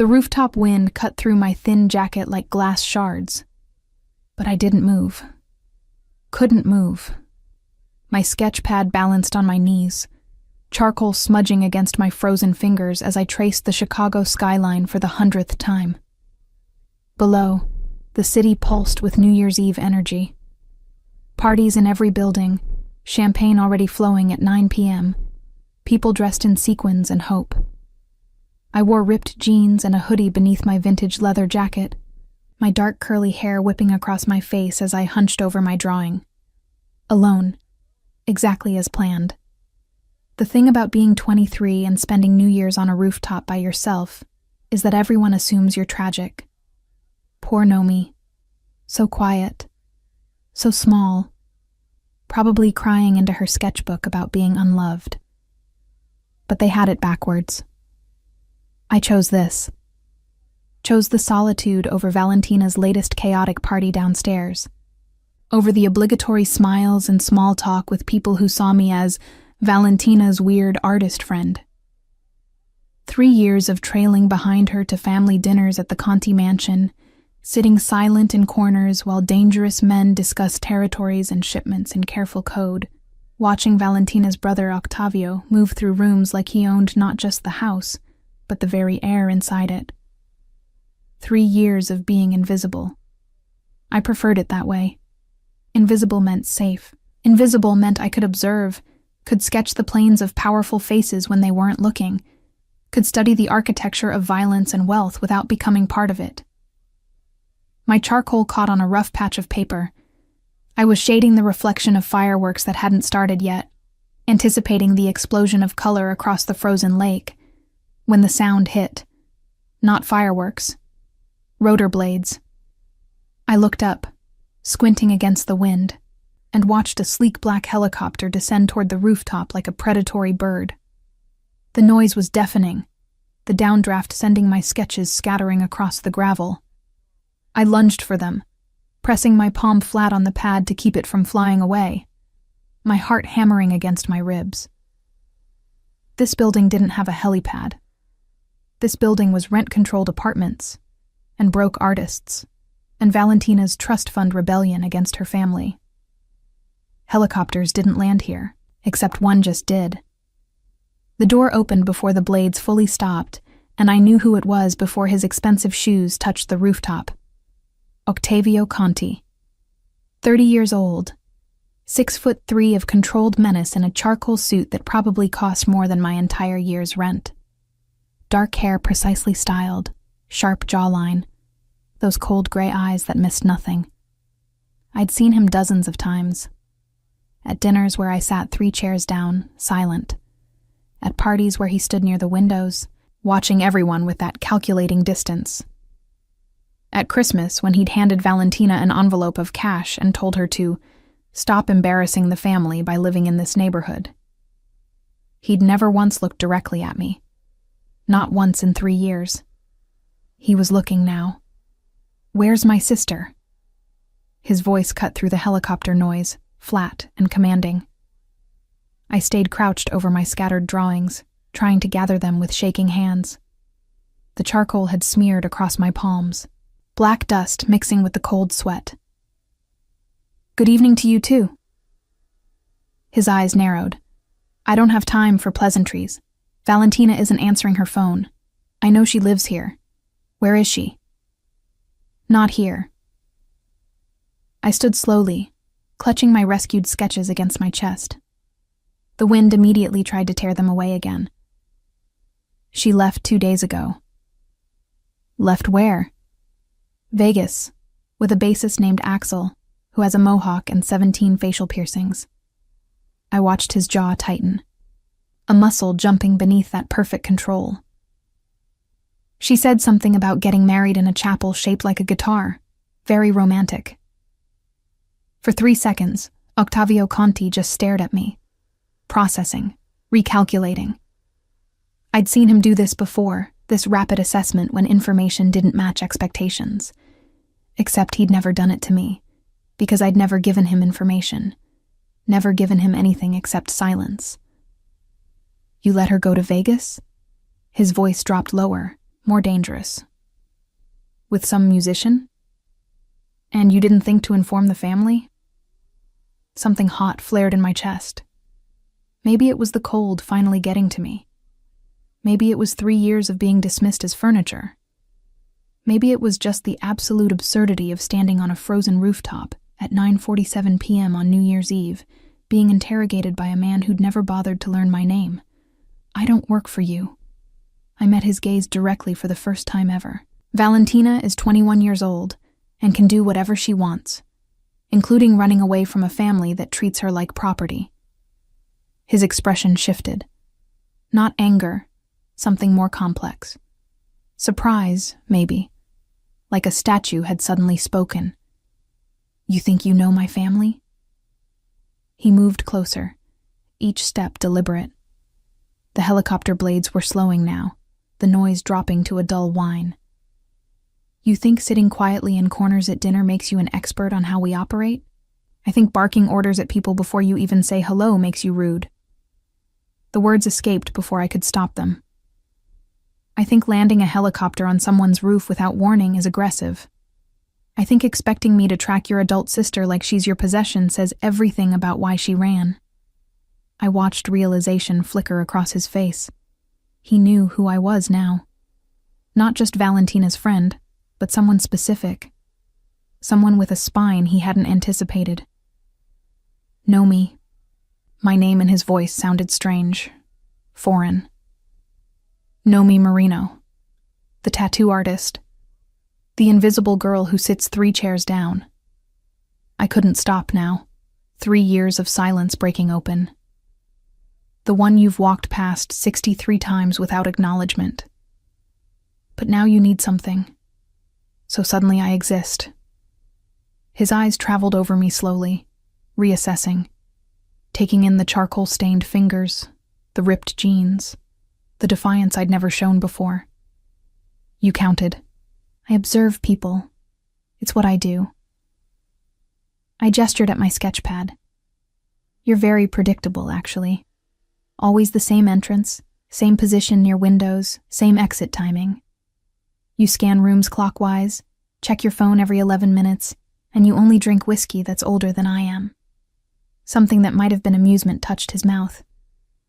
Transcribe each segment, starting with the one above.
The rooftop wind cut through my thin jacket like glass shards. But I didn't move. Couldn't move. My sketch pad balanced on my knees, charcoal smudging against my frozen fingers as I traced the Chicago skyline for the 100th time. Below, the city pulsed with New Year's Eve energy. Parties in every building, champagne already flowing at 9 p.m., people dressed in sequins and hope. I wore ripped jeans and a hoodie beneath my vintage leather jacket, my dark curly hair whipping across my face as I hunched over my drawing. Alone. Exactly as planned. The thing about being 23 and spending New Year's on a rooftop by yourself is that everyone assumes you're tragic. Poor Nomi. So quiet. So small. Probably crying into her sketchbook about being unloved. But they had it backwards. I chose this. Chose the solitude over Valentina's latest chaotic party downstairs. Over the obligatory smiles and small talk with people who saw me as Valentina's weird artist friend. 3 years of trailing behind her to family dinners at the Conti mansion, sitting silent in corners while dangerous men discuss territories and shipments in careful code, watching Valentina's brother Octavio move through rooms like he owned not just the house, but the very air inside it. 3 years of being invisible. I preferred it that way. Invisible meant safe. Invisible meant I could observe, could sketch the planes of powerful faces when they weren't looking, could study the architecture of violence and wealth without becoming part of it. My charcoal caught on a rough patch of paper. I was shading the reflection of fireworks that hadn't started yet, anticipating the explosion of color across the frozen lake, when the sound hit. Not fireworks. Rotor blades. I looked up, squinting against the wind, and watched a sleek black helicopter descend toward the rooftop like a predatory bird. The noise was deafening, the downdraft sending my sketches scattering across the gravel. I lunged for them, pressing my palm flat on the pad to keep it from flying away, my heart hammering against my ribs. This building didn't have a helipad. This building was rent-controlled apartments, and broke artists, and Valentina's trust fund rebellion against her family. Helicopters didn't land here, except one just did. The door opened before the blades fully stopped, and I knew who it was before his expensive shoes touched the rooftop. Octavio Conti. 30 years old, 6'3" of controlled menace in a charcoal suit that probably cost more than my entire year's rent. Dark hair precisely styled, sharp jawline, those cold gray eyes that missed nothing. I'd seen him dozens of times. At dinners where I sat 3 chairs down, silent. At parties where he stood near the windows, watching everyone with that calculating distance. At Christmas, when he'd handed Valentina an envelope of cash and told her to stop embarrassing the family by living in this neighborhood. He'd never once looked directly at me. Not once in 3 years. He was looking now. "Where's my sister?" His voice cut through the helicopter noise, flat and commanding. I stayed crouched over my scattered drawings, trying to gather them with shaking hands. The charcoal had smeared across my palms, black dust mixing with the cold sweat. "Good evening to you too." His eyes narrowed. "I don't have time for pleasantries. Valentina isn't answering her phone. I know she lives here. Where is she?" "Not here." I stood slowly, clutching my rescued sketches against my chest. The wind immediately tried to tear them away again. "She left 2 days ago." "Left where?" "Vegas, with a bassist named Axel, who has a mohawk and 17 facial piercings." I watched his jaw tighten, a muscle jumping beneath that perfect control. "She said something about getting married in a chapel shaped like a guitar. Very romantic." For 3 seconds, Octavio Conti just stared at me, processing, recalculating. I'd seen him do this before, this rapid assessment when information didn't match expectations. Except he'd never done it to me, because I'd never given him information, never given him anything except silence. "You let her go to Vegas?" His voice dropped lower, more dangerous. With some musician? And you didn't think to inform the family? Something hot flared in my chest. Maybe it was the cold finally getting to me. Maybe it was 3 years of being dismissed as furniture. Maybe it was just the absolute absurdity of standing on a frozen rooftop at 9:47 p.m. on New Year's Eve, being interrogated by a man who'd never bothered to learn my name. I don't work for you. I met his gaze directly for the first time ever. Valentina is 21 years old and can do whatever she wants, including running away from a family that treats her like property. His expression shifted. Not anger, something more complex. Surprise, maybe. Like a statue had suddenly spoken. You think you know my family? He moved closer, each step deliberate. The helicopter blades were slowing now, the noise dropping to a dull whine. You think sitting quietly in corners at dinner makes you an expert on how we operate? I think barking orders at people before you even say hello makes you rude. The words escaped before I could stop them. I think landing a helicopter on someone's roof without warning is aggressive. I think expecting me to track your adult sister like she's your possession says everything about why she ran. I watched realization flicker across his face. He knew who I was now. Not just Valentina's friend, but someone specific. Someone with a spine he hadn't anticipated. Know me. My name and his voice sounded strange, foreign. Nomi Marino, the tattoo artist, the invisible girl who sits 3 chairs down. I couldn't stop now, 3 years of silence breaking open. The one you've walked past 63 times without acknowledgement. But now you need something, so suddenly I exist. His eyes traveled over me slowly, reassessing, taking in the charcoal-stained fingers, the ripped jeans, the defiance I'd never shown before. You counted. I observe people. It's what I do. I gestured at my sketch pad. You're very predictable, actually. Always the same entrance, same position near windows, same exit timing. You scan rooms clockwise, check your phone every 11 minutes, and you only drink whiskey that's older than I am. Something that might have been amusement touched his mouth.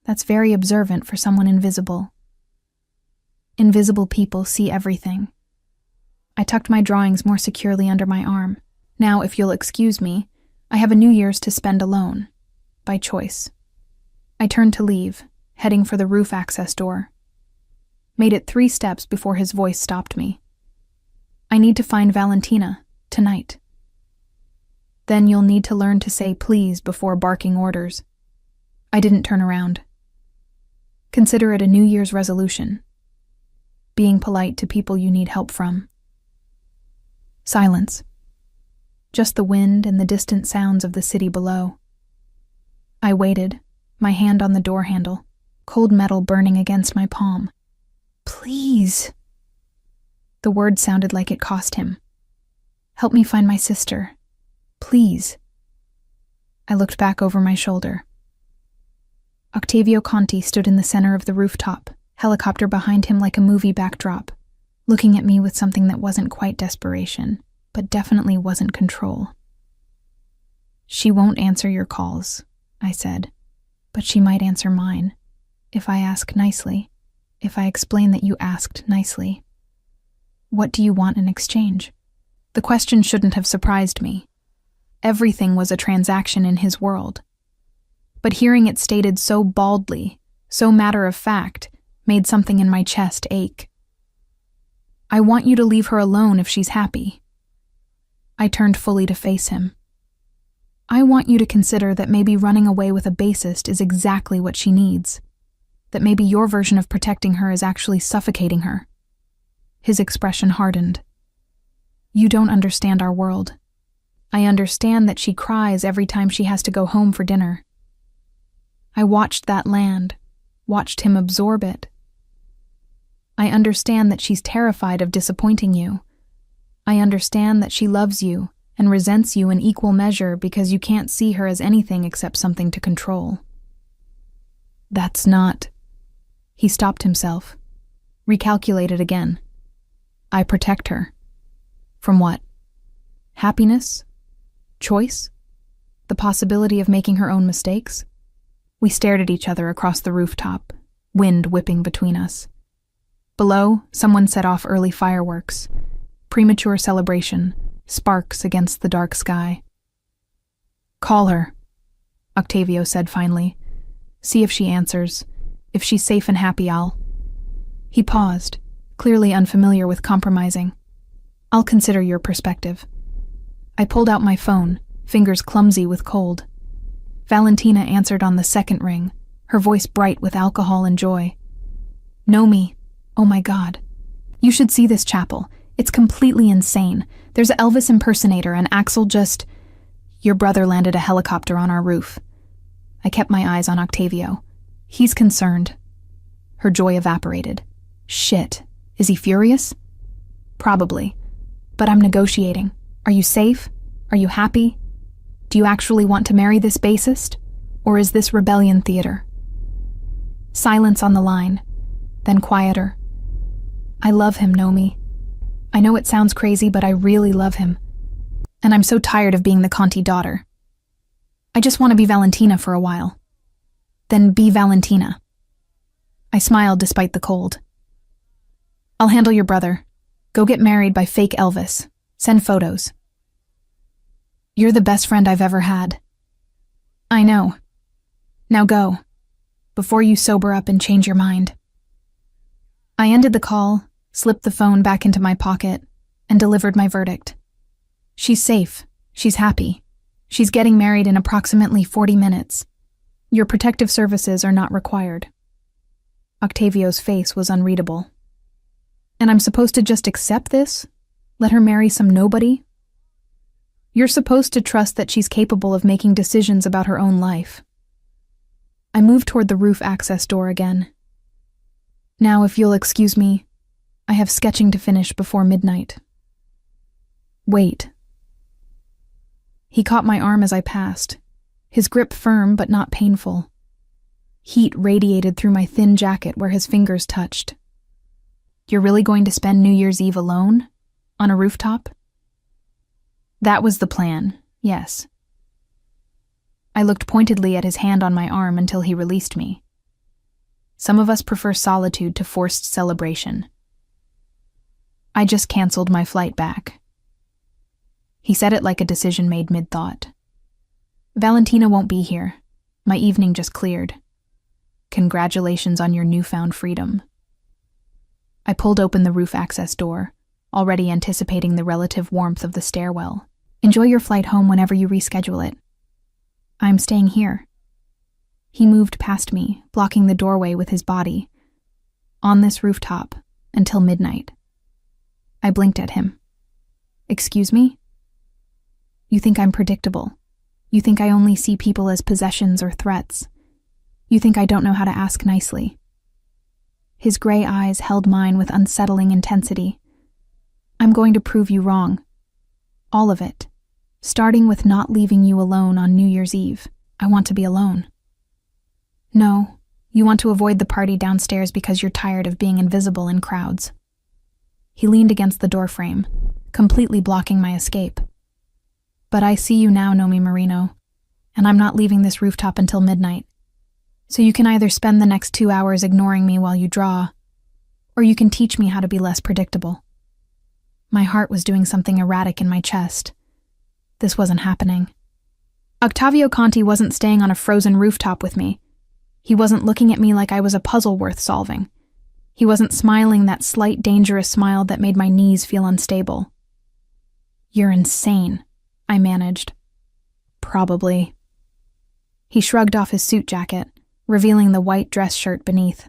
That's very observant for someone invisible. Invisible people see everything. I tucked my drawings more securely under my arm. Now, if you'll excuse me, I have a New Year's to spend alone, by choice. I turned to leave, heading for the roof access door. Made it 3 steps before his voice stopped me. I need to find Valentina, tonight. Then you'll need to learn to say please before barking orders. I didn't turn around. Consider it a New Year's resolution. Being polite to people you need help from. Silence. Just the wind and the distant sounds of the city below. I waited, my hand on the door handle, cold metal burning against my palm. Please. The word sounded like it cost him. Help me find my sister. Please. I looked back over my shoulder. Octavio Conti stood in the center of the rooftop, helicopter behind him like a movie backdrop, looking at me with something that wasn't quite desperation, but definitely wasn't control. She won't answer your calls, I said, but she might answer mine, if I ask nicely, if I explain that you asked nicely. What do you want in exchange? The question shouldn't have surprised me. Everything was a transaction in his world. But hearing it stated so baldly, so matter-of-fact, made something in my chest ache. I want you to leave her alone if she's happy. I turned fully to face him. I want you to consider that maybe running away with a bassist is exactly what she needs. That maybe your version of protecting her is actually suffocating her. His expression hardened. You don't understand our world. I understand that she cries every time she has to go home for dinner. I watched that land, watched him absorb it. I understand that she's terrified of disappointing you. I understand that she loves you and resents you in equal measure because you can't see her as anything except something to control. That's not... He stopped himself. Recalculated again. I protect her. From what? Happiness? Choice? The possibility of making her own mistakes? We stared at each other across the rooftop, wind whipping between us. Below, someone set off early fireworks. Premature celebration, sparks against the dark sky. Call her, Octavio said finally. See if she answers. If she's safe and happy, I'll... He paused, clearly unfamiliar with compromising. I'll consider your perspective. I pulled out my phone, fingers clumsy with cold. Valentina answered on the second ring, her voice bright with alcohol and joy. Know me. Oh my God. You should see this chapel. It's completely insane. There's an Elvis impersonator and Axel just... Your brother landed a helicopter on our roof. I kept my eyes on Octavio. He's concerned. Her joy evaporated. Shit. Is he furious? Probably. But I'm negotiating. Are you safe? Are you happy? Do you actually want to marry this bassist? Or is this rebellion theater? Silence on the line. Then quieter. I love him, Nomi. I know it sounds crazy, but I really love him. And I'm so tired of being the Conti daughter. I just want to be Valentina for a while. Then be Valentina. I smiled despite the cold. I'll handle your brother. Go get married by fake Elvis. Send photos. You're the best friend I've ever had. I know. Now go, before you sober up and change your mind. I ended the call, slipped the phone back into my pocket, and delivered my verdict. She's safe. She's happy. She's getting married in approximately 40 minutes. Your protective services are not required. Octavio's face was unreadable. And I'm supposed to just accept this? Let her marry some nobody? You're supposed to trust that she's capable of making decisions about her own life. I moved toward the roof access door again. Now, if you'll excuse me, I have sketching to finish before midnight. Wait. He caught my arm as I passed, his grip firm but not painful. Heat radiated through my thin jacket where his fingers touched. You're really going to spend New Year's Eve alone? On a rooftop? That was the plan, yes. I looked pointedly at his hand on my arm until he released me. Some of us prefer solitude to forced celebration. I just canceled my flight back. He said it like a decision made mid-thought. Valentina won't be here. My evening just cleared. Congratulations on your newfound freedom. I pulled open the roof access door, already anticipating the relative warmth of the stairwell. Enjoy your flight home whenever you reschedule it. I'm staying here. He moved past me, blocking the doorway with his body. On this rooftop, until midnight. I blinked at him. Excuse me? You think I'm predictable. You think I only see people as possessions or threats. You think I don't know how to ask nicely. His gray eyes held mine with unsettling intensity. I'm going to prove you wrong. All of it. Starting with not leaving you alone on New Year's Eve. I want to be alone. No, you want to avoid the party downstairs because you're tired of being invisible in crowds. He leaned against the doorframe, completely blocking my escape. But I see you now, Nomi Marino, and I'm not leaving this rooftop until midnight. So you can either spend the next 2 hours ignoring me while you draw, or you can teach me how to be less predictable. My heart was doing something erratic in my chest. This wasn't happening. Octavio Conti wasn't staying on a frozen rooftop with me. He wasn't looking at me like I was a puzzle worth solving. He wasn't smiling that slight, dangerous smile that made my knees feel unstable. You're insane, I managed. Probably. He shrugged off his suit jacket, revealing the white dress shirt beneath.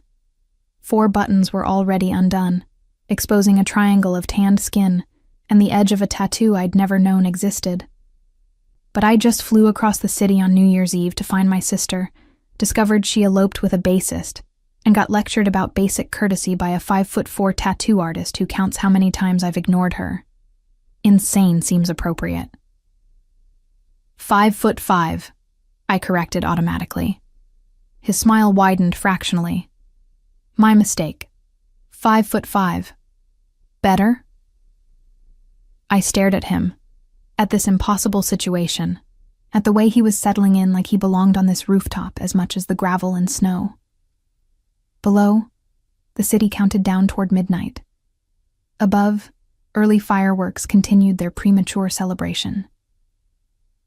4 buttons were already undone, exposing a triangle of tanned skin and the edge of a tattoo I'd never known existed. But I just flew across the city on New Year's Eve to find my sister, discovered she eloped with a bassist, and got lectured about basic courtesy by a 5'4" tattoo artist who counts how many times I've ignored her. Insane seems appropriate. 5'5", I corrected automatically. His smile widened fractionally. My mistake. 5'5". Better? I stared at him, at this impossible situation, at the way he was settling in like he belonged on this rooftop as much as the gravel and snow. Below, the city counted down toward midnight. Above, early fireworks continued their premature celebration.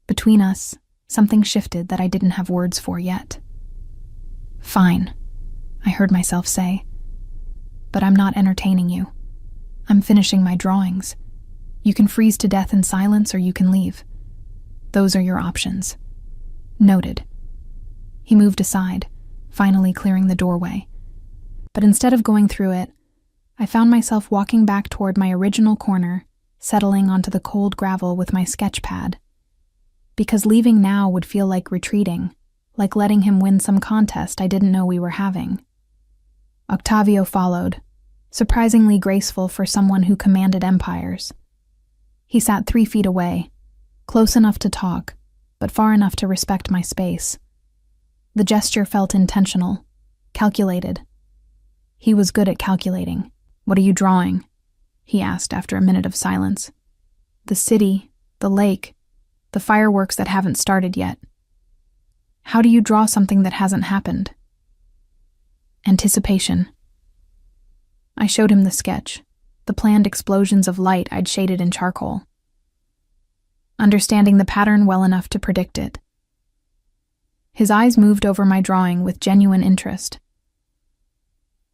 Between us, something shifted that I didn't have words for yet. "Fine," I heard myself say. "But I'm not entertaining you. I'm finishing my drawings. You can freeze to death in silence or you can leave. Those are your options." Noted. He moved aside, finally clearing the doorway. But instead of going through it, I found myself walking back toward my original corner, settling onto the cold gravel with my sketch pad. Because leaving now would feel like retreating, like letting him win some contest I didn't know we were having. Octavio followed, surprisingly graceful for someone who commanded empires. He sat 3 feet away, close enough to talk, but far enough to respect my space. The gesture felt intentional, calculated. He was good at calculating. "What are you drawing?" he asked after a minute of silence. "The city, the lake, the fireworks that haven't started yet." "How do you draw something that hasn't happened?" "Anticipation." I showed him the sketch, the planned explosions of light I'd shaded in charcoal. Understanding the pattern well enough to predict it. His eyes moved over my drawing with genuine interest.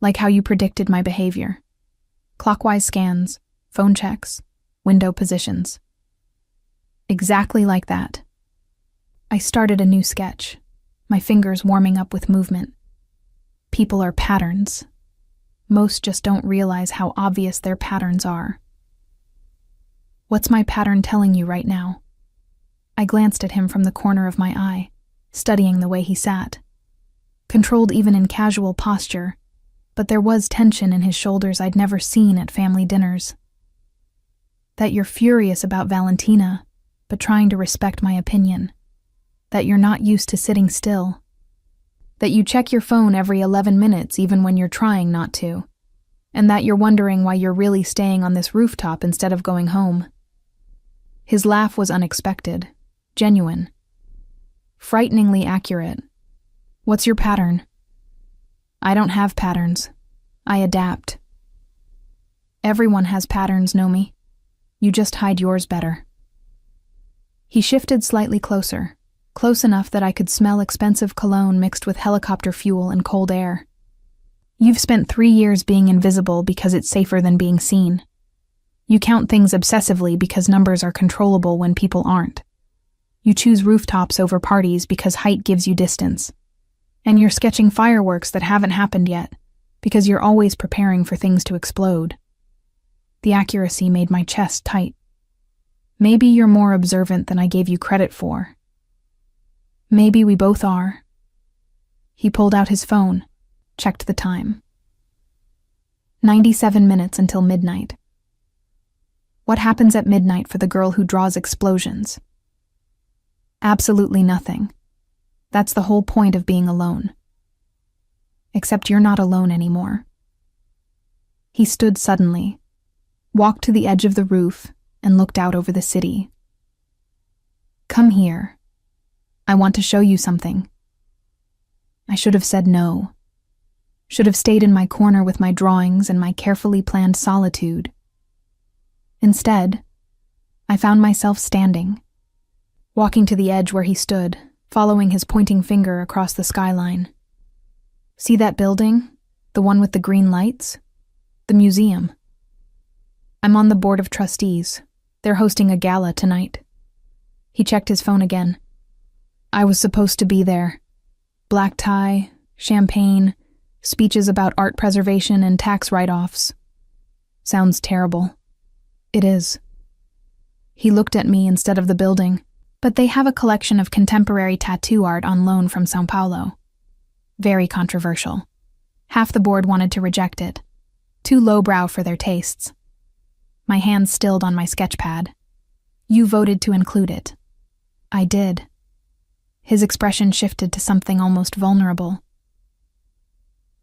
"Like how you predicted my behavior. Clockwise scans, phone checks, window positions." "Exactly like that." I started a new sketch, my fingers warming up with movement. People are patterns. Most just don't realize how obvious their patterns are. "What's my pattern telling you right now?" I glanced at him from the corner of my eye, studying the way he sat. Controlled even in casual posture, but there was tension in his shoulders I'd never seen at family dinners. "That you're furious about Valentina, but trying to respect my opinion. That you're not used to sitting still. That you check your phone every 11 minutes even when you're trying not to. And that you're wondering why you're really staying on this rooftop instead of going home." His laugh was unexpected, genuine. Frighteningly accurate. "What's your pattern?" "I don't have patterns. I adapt." "Everyone has patterns, Nomi. You just hide yours better." He shifted slightly closer, close enough that I could smell expensive cologne mixed with helicopter fuel and cold air. "You've spent 3 years being invisible because it's safer than being seen. You count things obsessively because numbers are controllable when people aren't. You choose rooftops over parties because height gives you distance. And you're sketching fireworks that haven't happened yet because you're always preparing for things to explode." The accuracy made my chest tight. "Maybe you're more observant than I gave you credit for." "Maybe we both are." He pulled out his phone, checked the time. 97 minutes until midnight. What happens at midnight for the girl who draws explosions? Absolutely nothing. That's the whole point of being alone. Except you're not alone anymore. He stood suddenly, walked to the edge of the roof, and looked out over the city. "Come here. I want to show you something." I should have said no. Should have stayed in my corner with my drawings and my carefully planned solitude. Instead, I found myself standing, walking to the edge where he stood, following his pointing finger across the skyline. "See that building? The one with the green lights? The museum. I'm on the board of trustees. They're hosting a gala tonight." He checked his phone again. "I was supposed to be there. Black tie, champagne, speeches about art preservation and tax write-offs. Sounds terrible." "It is." He looked at me instead of the building. "But they have a collection of contemporary tattoo art on loan from São Paulo. Very controversial. Half the board wanted to reject it. Too lowbrow for their tastes." My hands stilled on my sketch pad. "You voted to include it." "I did." His expression shifted to something almost vulnerable.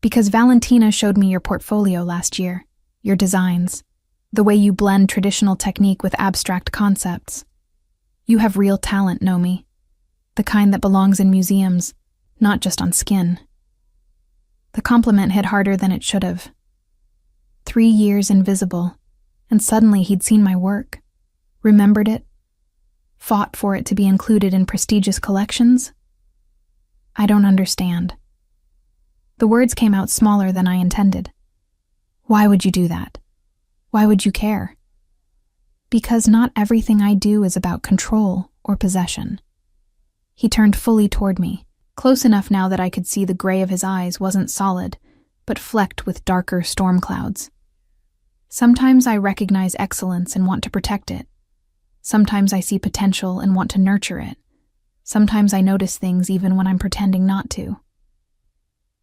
Because Valentina showed me your portfolio last year, your designs, the way you blend traditional technique with abstract concepts. You have real talent, Nomi. The kind that belongs in museums, not just on skin. The compliment hit harder than it should have. 3 years invisible, and suddenly he'd seen my work, remembered it, fought for it to be included in prestigious collections. I don't understand. The words came out smaller than I intended. Why would you do that? Why would you care? Because not everything I do is about control or possession. He turned fully toward me, close enough now that I could see the gray of his eyes wasn't solid, but flecked with darker storm clouds. Sometimes I recognize excellence and want to protect it. Sometimes I see potential and want to nurture it. Sometimes I notice things even when I'm pretending not to.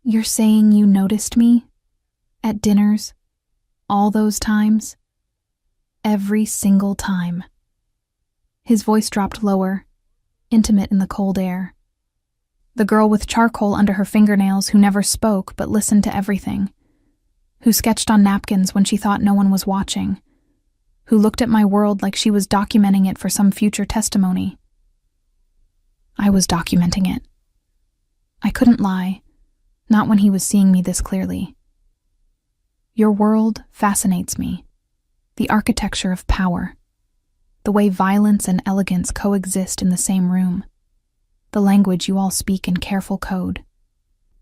You're saying you noticed me? At dinners? All those times? Every single time. His voice dropped lower, intimate in the cold air. The girl with charcoal under her fingernails who never spoke but listened to everything. Who sketched on napkins when she thought no one was watching. Who looked at my world like she was documenting it for some future testimony. I was documenting it. I couldn't lie, not when he was seeing me this clearly. Your world fascinates me. The architecture of power. The way violence and elegance coexist in the same room. The language you all speak in careful code.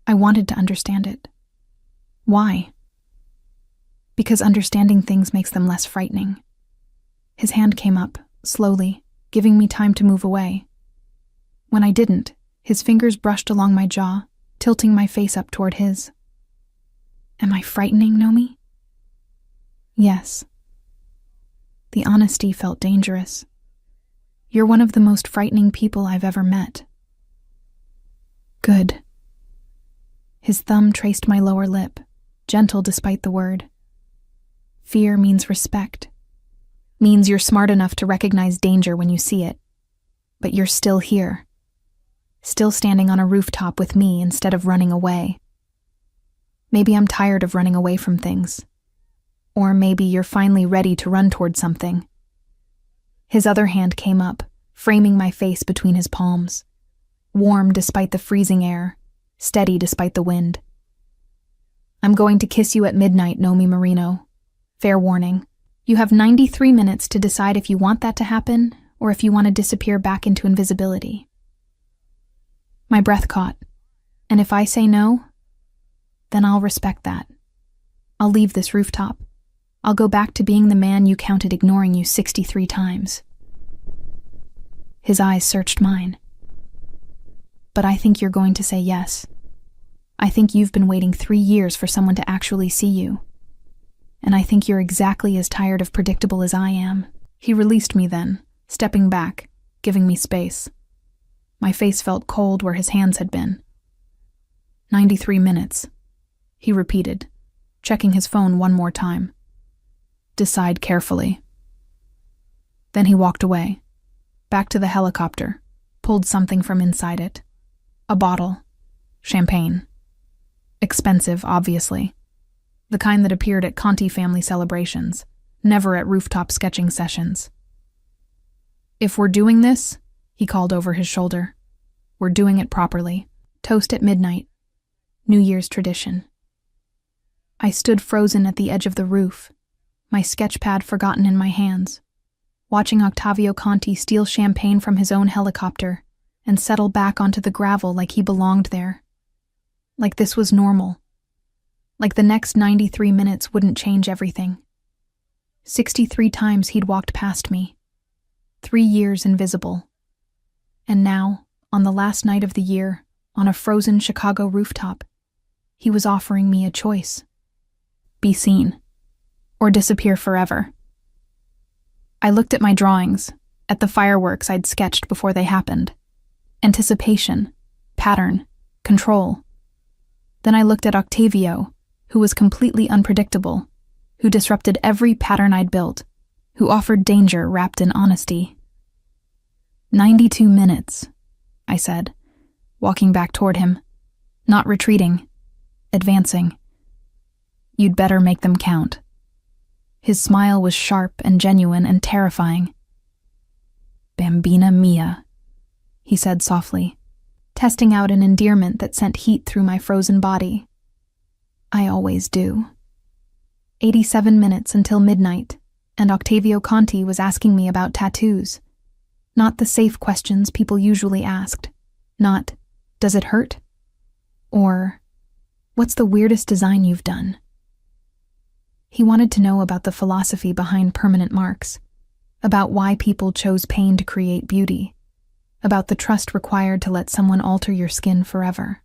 I wanted to understand it. Why? Because understanding things makes them less frightening. His hand came up, slowly, giving me time to move away. When I didn't, his fingers brushed along my jaw, tilting my face up toward his. Am I frightening, Nomi? Yes. The honesty felt dangerous. You're one of the most frightening people I've ever met. Good. His thumb traced my lower lip, gentle despite the word. Fear means respect. Means you're smart enough to recognize danger when you see it. But you're still here. Still standing on a rooftop with me instead of running away. Maybe I'm tired of running away from things. Or maybe you're finally ready to run toward something. His other hand came up, framing my face between his palms. Warm despite the freezing air, steady despite the wind. I'm going to kiss you at midnight, Nomi Marino. Fair warning. You have 93 minutes to decide if you want that to happen or if you want to disappear back into invisibility. My breath caught, and if I say no, then I'll respect that. I'll leave this rooftop. I'll go back to being the man you counted ignoring you 63 times. His eyes searched mine. But I think you're going to say yes. I think you've been waiting 3 years for someone to actually see you. And I think you're exactly as tired of predictable as I am. He released me then, stepping back, giving me space. My face felt cold where his hands had been. 93 minutes, he repeated, checking his phone one more time. Decide carefully. Then he walked away, back to the helicopter, pulled something from inside it. A bottle. Champagne. Expensive, obviously. The kind that appeared at Conti family celebrations, never at rooftop sketching sessions. If we're doing this, he called over his shoulder, we're doing it properly. Toast at midnight. New Year's tradition. I stood frozen at the edge of the roof, my sketch pad forgotten in my hands, watching Octavio Conti steal champagne from his own helicopter and settle back onto the gravel like he belonged there. Like this was normal. Like the next 93 minutes wouldn't change everything. 63 times he'd walked past me. 3 years invisible. And now, on the last night of the year, on a frozen Chicago rooftop, he was offering me a choice. Be seen. Or disappear forever. I looked at my drawings, at the fireworks I'd sketched before they happened. Anticipation, pattern, control. Then I looked at Octavio, who was completely unpredictable, who disrupted every pattern I'd built, who offered danger wrapped in honesty. 92 minutes, I said, walking back toward him, not retreating, advancing. "You'd better make them count." His smile was sharp and genuine and terrifying. "Bambina mia," he said softly, testing out an endearment that sent heat through my frozen body. I always do. 87 minutes until midnight, and Octavio Conti was asking me about tattoos. Not the safe questions people usually asked. Not, "Does it hurt?" Or, "What's the weirdest design you've done?" He wanted to know about the philosophy behind permanent marks, about why people chose pain to create beauty, about the trust required to let someone alter your skin forever.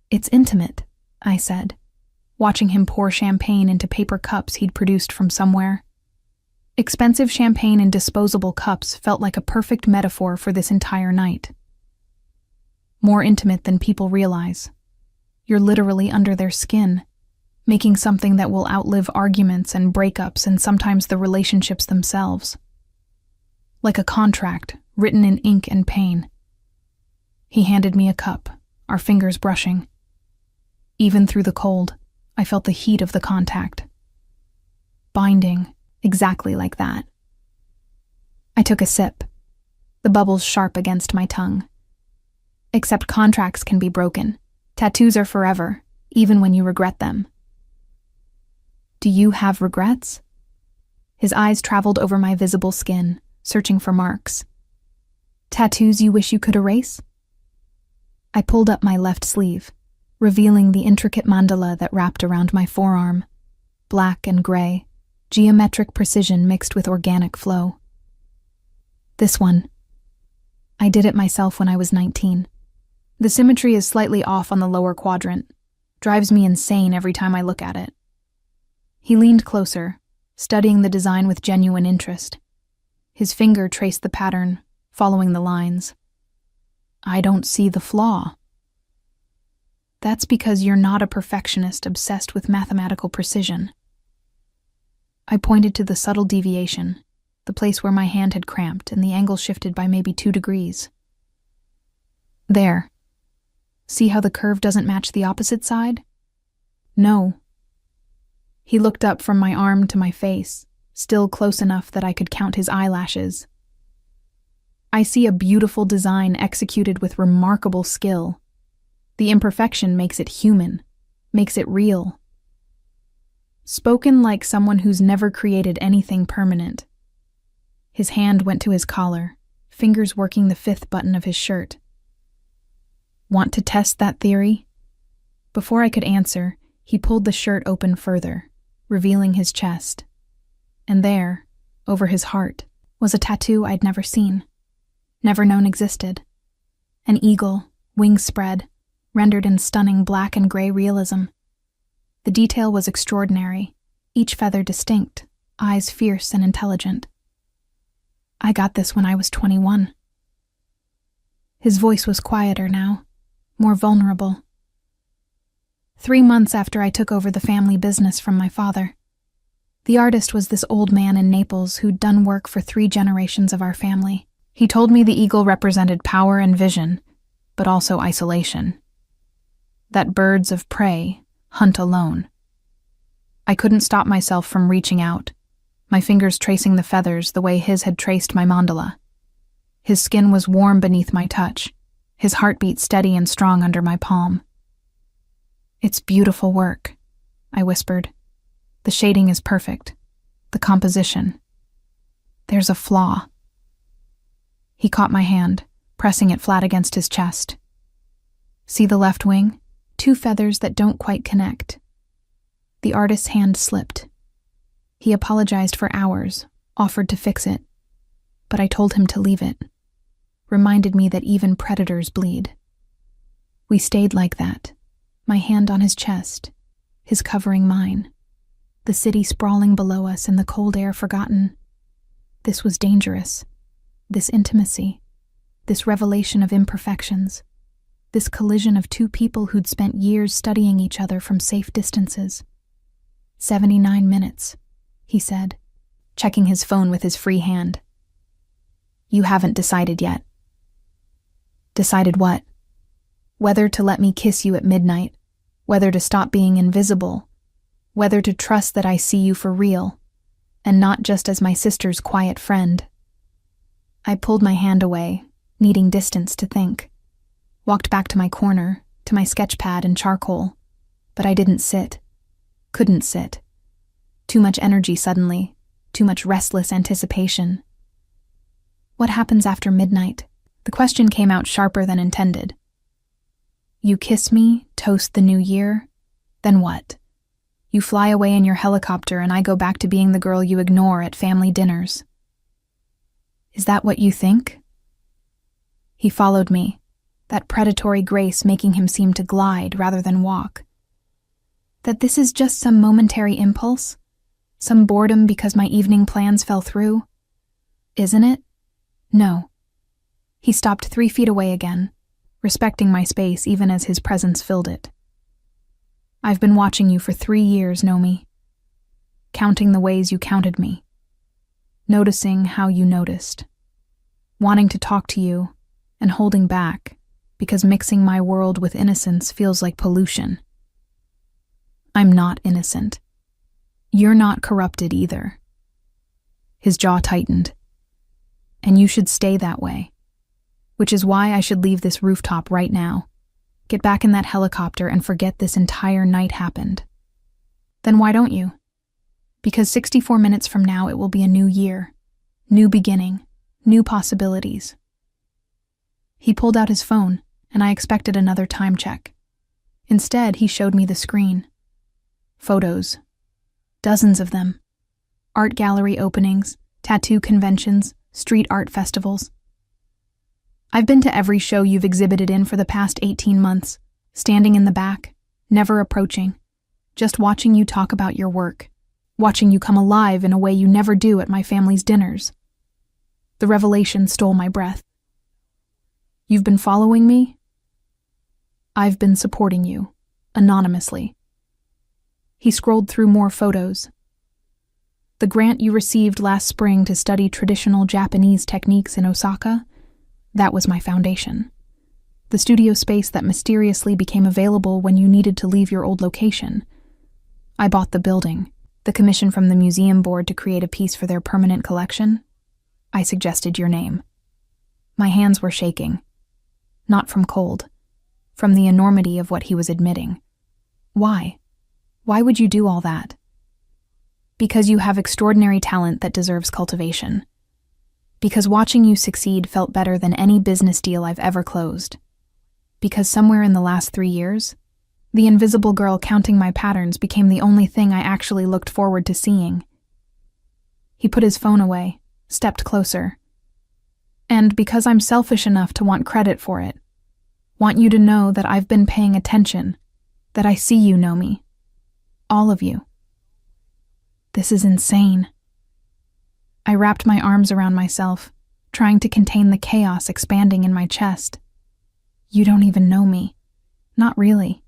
"It's intimate," I said, watching him pour champagne into paper cups he'd produced from somewhere. Expensive champagne in disposable cups felt like a perfect metaphor for this entire night. More intimate than people realize. You're literally under their skin, making something that will outlive arguments and breakups and sometimes the relationships themselves. Like a contract, written in ink and pain. He handed me a cup, our fingers brushing. Even through the cold, I felt the heat of the contact. Binding, exactly like that. I took a sip, the bubbles sharp against my tongue. Except contracts can be broken. Tattoos are forever, even when you regret them. "Do you have regrets?" His eyes traveled over my visible skin, searching for marks. "Tattoos you wish you could erase?" I pulled up my left sleeve, revealing the intricate mandala that wrapped around my forearm. Black and gray, geometric precision mixed with organic flow. "This one. I did it myself when I was 19. The symmetry is slightly off on the lower quadrant. Drives me insane every time I look at it." He leaned closer, studying the design with genuine interest. His finger traced the pattern, following the lines. "I don't see the flaw." "That's because you're not a perfectionist obsessed with mathematical precision." I pointed to the subtle deviation, the place where my hand had cramped and the angle shifted by maybe 2 degrees. "There. See how the curve doesn't match the opposite side?" "No." He looked up from my arm to my face, still close enough that I could count his eyelashes. "I see a beautiful design executed with remarkable skill. The imperfection makes it human, makes it real." Spoken like someone who's never created anything permanent. His hand went to his collar, fingers working the 5th button of his shirt. "Want to test that theory?" Before I could answer, he pulled the shirt open further, revealing his chest. And there, over his heart, was a tattoo I'd never seen, never known existed. An eagle, wings spread, rendered in stunning black and gray realism. The detail was extraordinary, each feather distinct, eyes fierce and intelligent. "I got this when I was 21. His voice was quieter now, more vulnerable. 3 months after I took over the family business from my father. The artist was this old man in Naples who'd done work for 3 generations of our family. He told me the eagle represented power and vision, but also isolation. That birds of prey hunt alone. I couldn't stop myself from reaching out, my fingers tracing the feathers the way his had traced my mandala. His skin was warm beneath my touch, his heartbeat steady and strong under my palm. "It's beautiful work," I whispered. "The shading is perfect. The composition. There's a flaw." He caught my hand, pressing it flat against his chest. "See the left wing? 2 feathers that don't quite connect." The artist's hand slipped. He apologized for hours, offered to fix it, but I told him to leave it. Reminded me that even predators bleed. We stayed like that, my hand on his chest, his covering mine, the city sprawling below us and the cold air forgotten. This was dangerous, this intimacy, this revelation of imperfections, this collision of 2 people who'd spent years studying each other from safe distances. 79 minutes, he said, checking his phone with his free hand. "You haven't decided yet." "Decided what?" "Whether to let me kiss you at midnight, whether to stop being invisible, whether to trust that I see you for real, and not just as my sister's quiet friend. I pulled my hand away, needing distance to think. Walked back to my corner, to my sketch pad and charcoal, but I didn't sit. Couldn't sit. Too much energy suddenly, too much restless anticipation. What happens after midnight? The question came out sharper than intended. You kiss me, toast the new year, then what? You fly away in your helicopter and I go back to being the girl you ignore at family dinners. Is that what you think? He followed me, that predatory grace making him seem to glide rather than walk. That this is just some momentary impulse? Some boredom because my evening plans fell through? Isn't it? No. He stopped 3 feet away again, respecting my space even as his presence filled it. I've been watching you for 3 years, Nomi. Counting the ways you counted me. Noticing how you noticed. Wanting to talk to you, and holding back, because mixing my world with innocence feels like pollution. I'm not innocent. You're not corrupted either. His jaw tightened. And you should stay that way. Which is why I should leave this rooftop right now. Get back in that helicopter and forget this entire night happened. Then why don't you? Because 64 minutes from now it will be a new year. New beginning. New possibilities. He pulled out his phone, and I expected another time check. Instead, he showed me the screen. Photos. Dozens of them. Art gallery openings, tattoo conventions, street art festivals. I've been to every show you've exhibited in for the past 18 months, standing in the back, never approaching, just watching you talk about your work, watching you come alive in a way you never do at my family's dinners. The revelation stole my breath. You've been following me? I've been supporting you, anonymously. He scrolled through more photos. The grant you received last spring to study traditional Japanese techniques in Osaka, that was my foundation. The studio space that mysteriously became available when you needed to leave your old location. I bought the building, the commission from the museum board to create a piece for their permanent collection. I suggested your name. My hands were shaking. Not from cold, from the enormity of what he was admitting. Why? Why would you do all that? Because you have extraordinary talent that deserves cultivation. Because watching you succeed felt better than any business deal I've ever closed. Because somewhere in the last 3 years, the invisible girl counting my patterns became the only thing I actually looked forward to seeing. He put his phone away, stepped closer. And because I'm selfish enough to want credit for it, want you to know that I've been paying attention, that I see you, Nomi. All of you. This is insane. I wrapped my arms around myself, trying to contain the chaos expanding in my chest. You don't even know me. Not really.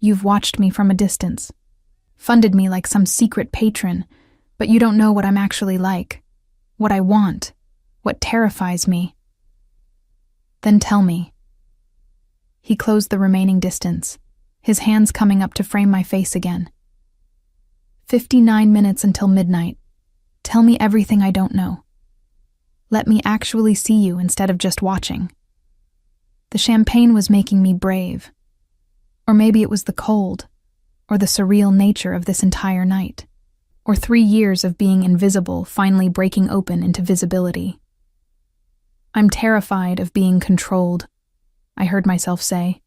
You've watched me from a distance, funded me like some secret patron, but you don't know what I'm actually like, what I want, what terrifies me. Then tell me. He closed the remaining distance, his hands coming up to frame my face again. 59 minutes until midnight. Tell me everything I don't know. Let me actually see you instead of just watching. The champagne was making me brave. Or maybe it was the cold, or the surreal nature of this entire night, or 3 years of being invisible finally breaking open into visibility. I'm terrified of being controlled, I heard myself say,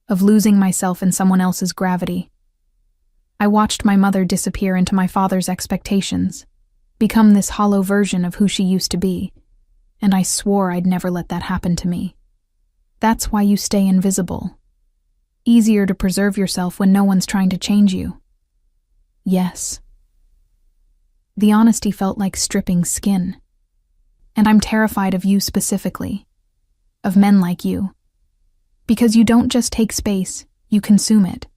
of losing myself in someone else's gravity. I watched my mother disappear into my father's expectations, become this hollow version of who she used to be, and I swore I'd never let that happen to me. That's why you stay invisible. Easier to preserve yourself when no one's trying to change you. Yes. The honesty felt like stripping skin. And I'm terrified of you specifically, of men like you. Because you don't just take space, you consume it.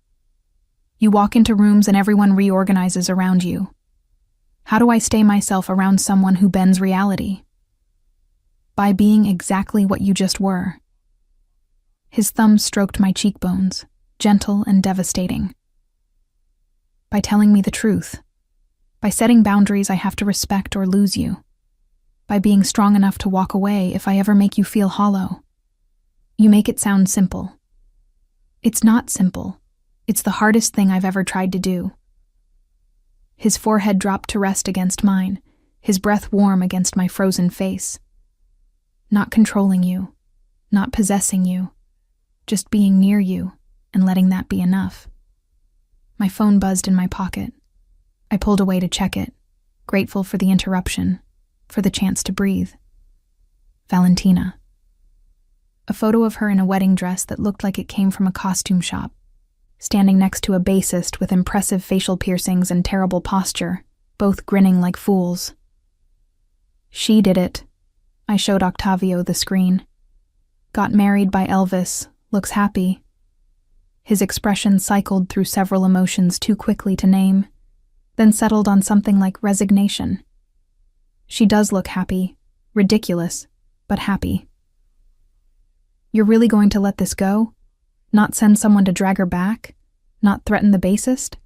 You walk into rooms and everyone reorganizes around you. How do I stay myself around someone who bends reality? By being exactly what you just were. His thumb stroked my cheekbones, gentle and devastating. By telling me the truth. By setting boundaries I have to respect or lose you. By being strong enough to walk away if I ever make you feel hollow. You make it sound simple. It's not simple. It's the hardest thing I've ever tried to do. His forehead dropped to rest against mine, his breath warm against my frozen face. Not controlling you, not possessing you, just being near you and letting that be enough. My phone buzzed in my pocket. I pulled away to check it, grateful for the interruption, for the chance to breathe. Valentina. A photo of her in a wedding dress that looked like it came from a costume shop, standing next to a bassist with impressive facial piercings and terrible posture, both grinning like fools. She did it. I showed Octavio the screen. Got married by Elvis, looks happy. His expression cycled through several emotions too quickly to name, then settled on something like resignation. She does look happy, ridiculous, but happy. You're really going to let this go? Not send someone to drag her back? Not threaten the bassist?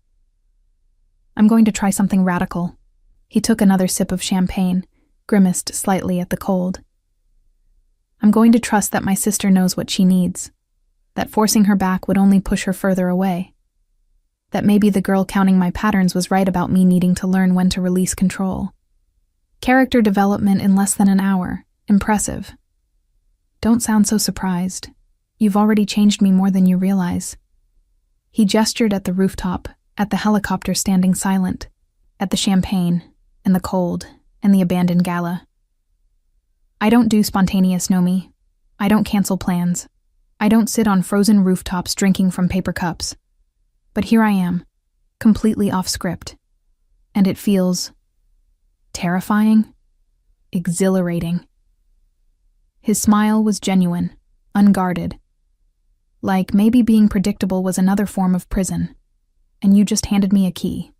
I'm going to try something radical. He took another sip of champagne, grimaced slightly at the cold. I'm going to trust that my sister knows what she needs, that forcing her back would only push her further away, that maybe the girl counting my patterns was right about me needing to learn when to release control. Character development in less than an hour. Impressive. Don't sound so surprised. You've already changed me more than you realize. He gestured at the rooftop, at the helicopter standing silent, at the champagne, and the cold, and the abandoned gala. I don't do spontaneous, Nomi. I don't cancel plans. I don't sit on frozen rooftops drinking from paper cups. But here I am, completely off script. And it feels terrifying, exhilarating. His smile was genuine, unguarded. Like maybe being predictable was another form of prison, and you just handed me a key.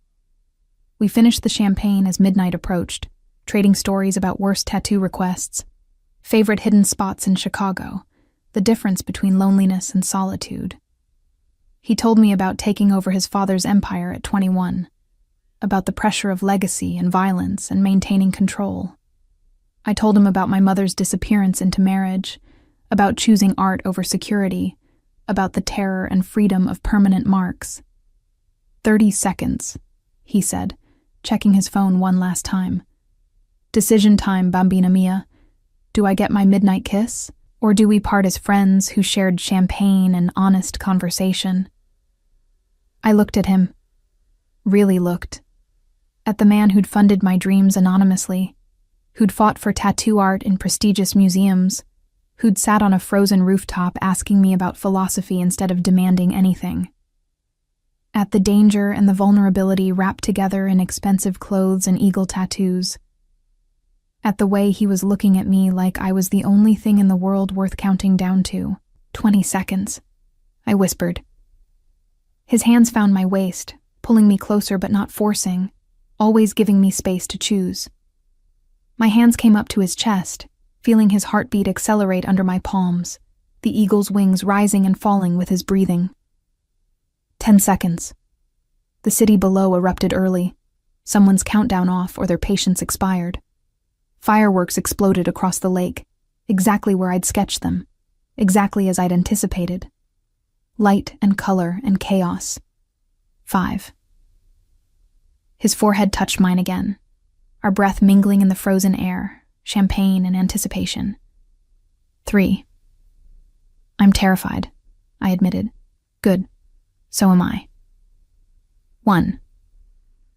We finished the champagne as midnight approached, trading stories about worst tattoo requests, favorite hidden spots in Chicago, the difference between loneliness and solitude. He told me about taking over his father's empire at 21, about the pressure of legacy and violence and maintaining control. I told him about my mother's disappearance into marriage, about choosing art over security, about the terror and freedom of permanent marks. 30 seconds, he said, checking his phone one last time. Decision time, Bambina mia. Do I get my midnight kiss, or do we part as friends who shared champagne and honest conversation? I looked at him, really looked, at the man who'd funded my dreams anonymously, who'd fought for tattoo art in prestigious museums, who'd sat on a frozen rooftop asking me about philosophy instead of demanding anything. At the danger and the vulnerability wrapped together in expensive clothes and eagle tattoos. At the way he was looking at me like I was the only thing in the world worth counting down to. 20 seconds, I whispered. His hands found my waist, pulling me closer but not forcing, always giving me space to choose. My hands came up to his chest, feeling his heartbeat accelerate under my palms, the eagle's wings rising and falling with his breathing. 10 seconds. The city below erupted early, someone's countdown off or their patience expired. Fireworks exploded across the lake, exactly where I'd sketched them, exactly as I'd anticipated. Light and color and chaos. 5. His forehead touched mine again, our breath mingling in the frozen air, champagne and anticipation. 3. I'm terrified, I admitted. Good. So am I. 1.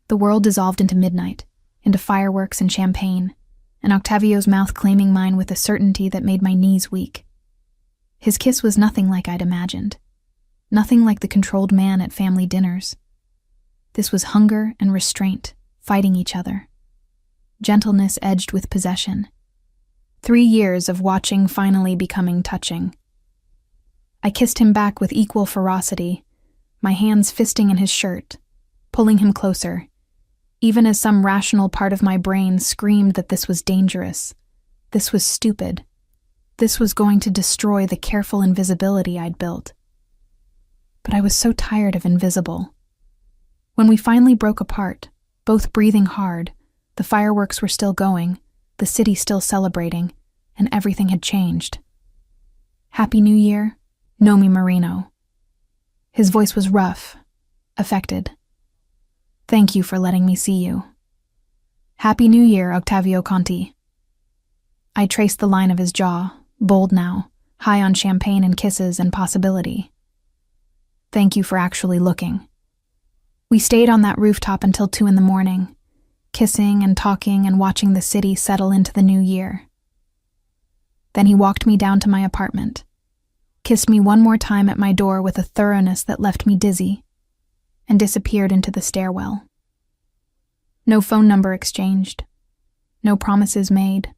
The world dissolved into midnight, into fireworks and champagne, and Octavio's mouth claiming mine with a certainty that made my knees weak. His kiss was nothing like I'd imagined. Nothing like the controlled man at family dinners. This was hunger and restraint, fighting each other. Gentleness edged with possession. 3 years of watching finally becoming touching. I kissed him back with equal ferocity, my hands fisting in his shirt, pulling him closer, even as some rational part of my brain screamed that this was dangerous. This was stupid. This was going to destroy the careful invisibility I'd built. but I was so tired of invisible. When we finally broke apart, both breathing hard, the fireworks were still going, the city still celebrating, and everything had changed. "Happy New Year, Nomi Marino." His voice was rough, affected. "Thank you for letting me see you." "Happy New Year, Octavio Conti." I traced the line of his jaw, bold now, high on champagne and kisses and possibility. "Thank you for actually looking." We stayed on that rooftop until 2 a.m, kissing and talking and watching the city settle into the new year. Then he walked me down to my apartment, kissed me one more time at my door with a thoroughness that left me dizzy, and disappeared into the stairwell. No phone number exchanged, no promises made.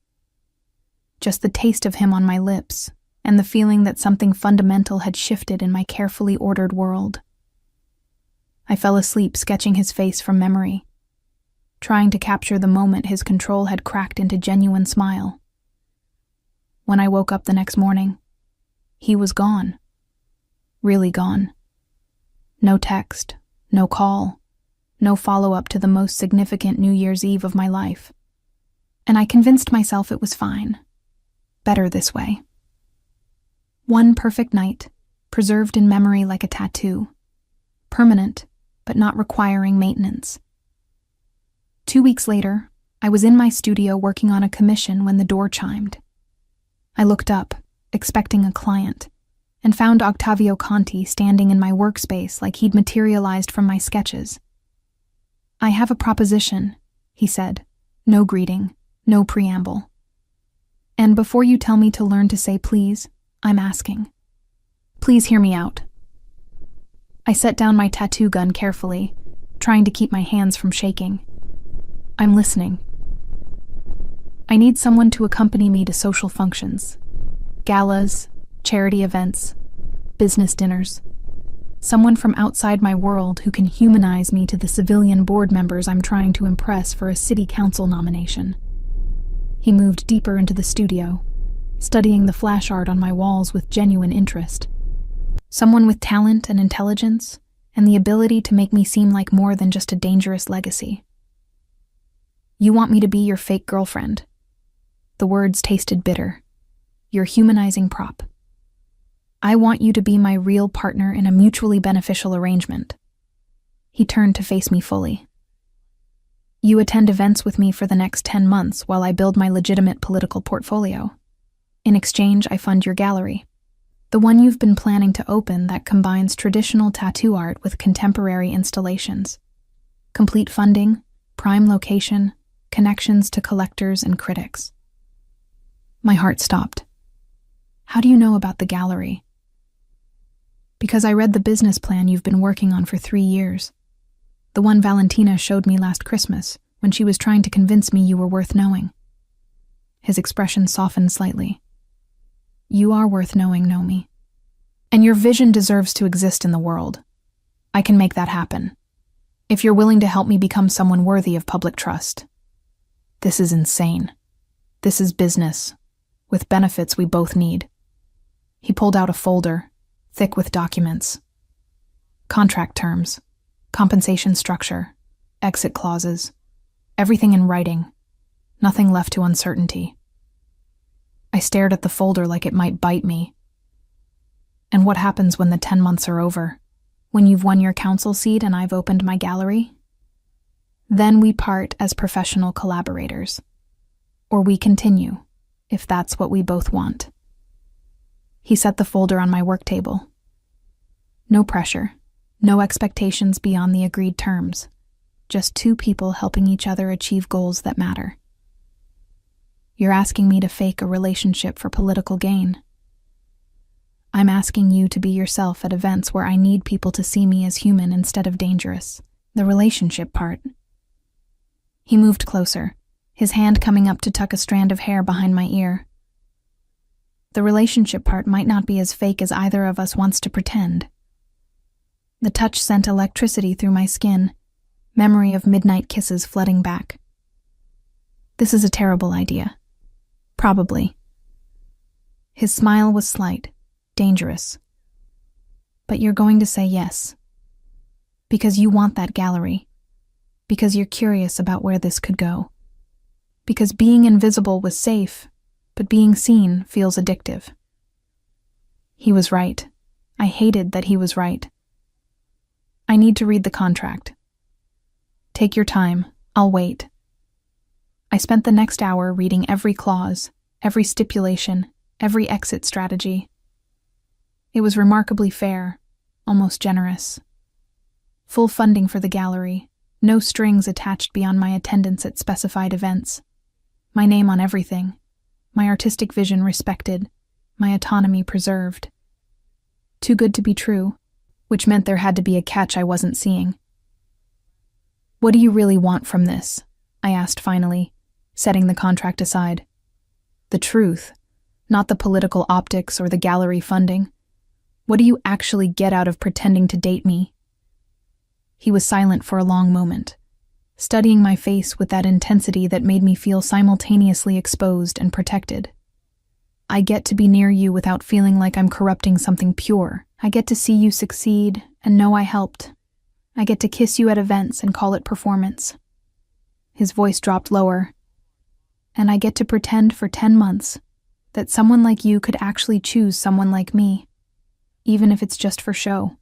Just the taste of him on my lips, and the feeling that something fundamental had shifted in my carefully ordered world. I fell asleep sketching his face from memory, trying to capture the moment his control had cracked into genuine smile. When I woke up the next morning, he was gone. Really gone. No text, no call, no follow-up to the most significant New Year's Eve of my life. And I convinced myself it was fine. Better this way. One perfect night, preserved in memory like a tattoo. Permanent, but not requiring maintenance. 2 weeks later, I was in my studio working on a commission when the door chimed. I looked up, expecting a client, and found Octavio Conti standing in my workspace like he'd materialized from my sketches. "I have a proposition," he said, no greeting, no preamble. "And before you tell me to learn to say please, I'm asking. Please hear me out." I set down my tattoo gun carefully, trying to keep my hands from shaking. "I'm listening." "I need someone to accompany me to social functions, galas, charity events, business dinners. Someone from outside my world who can humanize me to the civilian board members I'm trying to impress for a city council nomination." He moved deeper into the studio, studying the flash art on my walls with genuine interest. Someone with talent and intelligence, and the ability to make me seem like more than just a dangerous legacy. "You want me to be your fake girlfriend." The words tasted bitter. "Your humanizing prop. I want you to be my real partner in a mutually beneficial arrangement." He turned to face me fully. "You attend events with me for the next 10 months while I build my legitimate political portfolio. In exchange, I fund your gallery. The one you've been planning to open that combines traditional tattoo art with contemporary installations. Complete funding, prime location, connections to collectors and critics." My heart stopped. "How do you know about the gallery?" "Because I read the business plan you've been working on for 3 years. The one Valentina showed me last Christmas when she was trying to convince me you were worth knowing." His expression softened slightly. "You are worth knowing, Nomi. And your vision deserves to exist in the world. I can make that happen. If you're willing to help me become someone worthy of public trust." "This is insane. This is business, with benefits we both need." He pulled out a folder, thick with documents. Contract terms, compensation structure, exit clauses, everything in writing, nothing left to uncertainty. I stared at the folder like it might bite me. "And what happens when the 10 months are over? When you've won your council seat and I've opened my gallery?" "Then we part as professional collaborators. Or we continue, if that's what we both want." He set the folder on my work table. No pressure, no expectations beyond the agreed terms. Just 2 people helping each other achieve goals that matter. "You're asking me to fake a relationship for political gain. I'm asking you to be yourself at events where I need people to see me as human instead of dangerous. The relationship part." He moved closer, his hand coming up to tuck a strand of hair behind my ear. "The relationship part might not be as fake as either of us wants to pretend." The touch sent electricity through my skin, memory of midnight kisses flooding back. "This is a terrible idea. Probably." His smile was slight, dangerous. But you're going to say yes. Because you want that gallery. Because you're curious about where this could go. Because being invisible was safe, but being seen feels addictive. He was right. I hated that he was right. I need to read the contract. Take your time. I'll wait. I spent the next hour reading every clause, every stipulation, every exit strategy. It was remarkably fair, almost generous. Full funding for the gallery, no strings attached beyond my attendance at specified events. My name on everything, my artistic vision respected, my autonomy preserved. Too good to be true, which meant there had to be a catch I wasn't seeing. What do you really want from this? I asked finally, setting the contract aside. The truth, not the political optics or the gallery funding. What do you actually get out of pretending to date me? He was silent for a long moment, studying my face with that intensity that made me feel simultaneously exposed and protected. I get to be near you without feeling like I'm corrupting something pure. I get to see you succeed and know I helped. I get to kiss you at events and call it performance. His voice dropped lower. And I get to pretend for 10 months that someone like you could actually choose someone like me, even if it's just for show.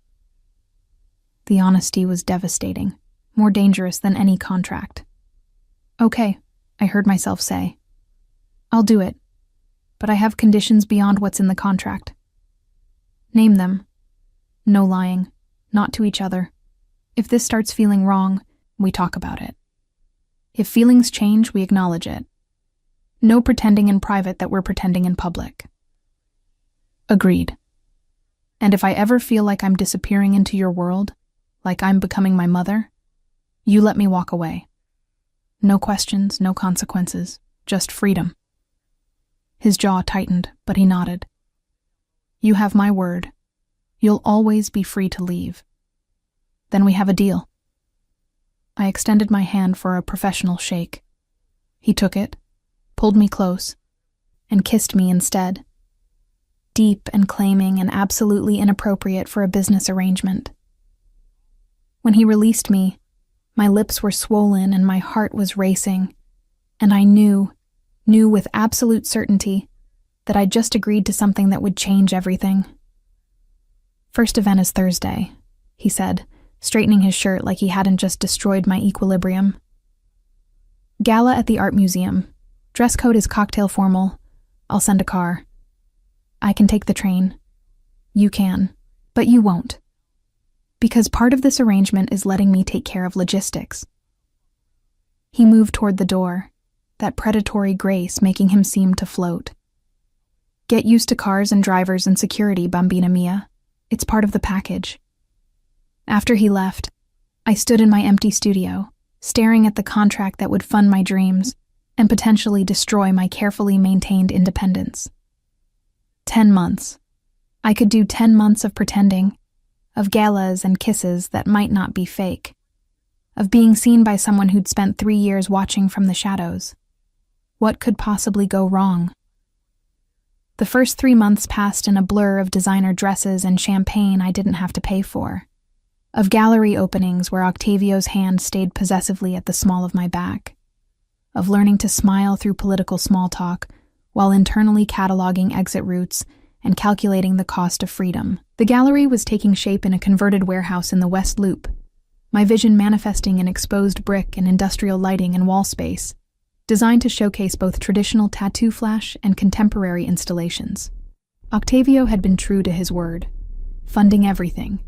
The honesty was devastating, more dangerous than any contract. Okay, I heard myself say. I'll do it, but I have conditions beyond what's in the contract. Name them. No lying, not to each other. If this starts feeling wrong, we talk about it. If feelings change, we acknowledge it. No pretending in private that we're pretending in public. Agreed. And if I ever feel like I'm disappearing into your world, like I'm becoming my mother, you let me walk away. No questions, no consequences, just freedom. His jaw tightened, but he nodded. You have my word. You'll always be free to leave. Then we have a deal. I extended my hand for a professional shake. He took it, pulled me close, and kissed me instead. Deep and claiming and absolutely inappropriate for a business arrangement. When he released me, my lips were swollen and my heart was racing, and I knew with absolute certainty that I'd just agreed to something that would change everything. First event is Thursday, he said, straightening his shirt like he hadn't just destroyed my equilibrium. Gala at the art museum. Dress code is cocktail formal. I'll send a car. I can take the train. You can, but you won't. Because part of this arrangement is letting me take care of logistics. He moved toward the door, that predatory grace making him seem to float. Get used to cars and drivers and security, Bambina Mia. It's part of the package. After he left, I stood in my empty studio, staring at the contract that would fund my dreams and potentially destroy my carefully maintained independence. 10 months. I could do 10 months of pretending, of galas and kisses that might not be fake, of being seen by someone who'd spent 3 years watching from the shadows. What could possibly go wrong? The first 3 months passed in a blur of designer dresses and champagne I didn't have to pay for, of gallery openings where Octavio's hand stayed possessively at the small of my back, of learning to smile through political small talk while internally cataloging exit routes and calculating the cost of freedom. The gallery was taking shape in a converted warehouse in the West Loop, my vision manifesting in exposed brick and industrial lighting and wall space, designed to showcase both traditional tattoo flash and contemporary installations. Octavio had been true to his word, funding everything,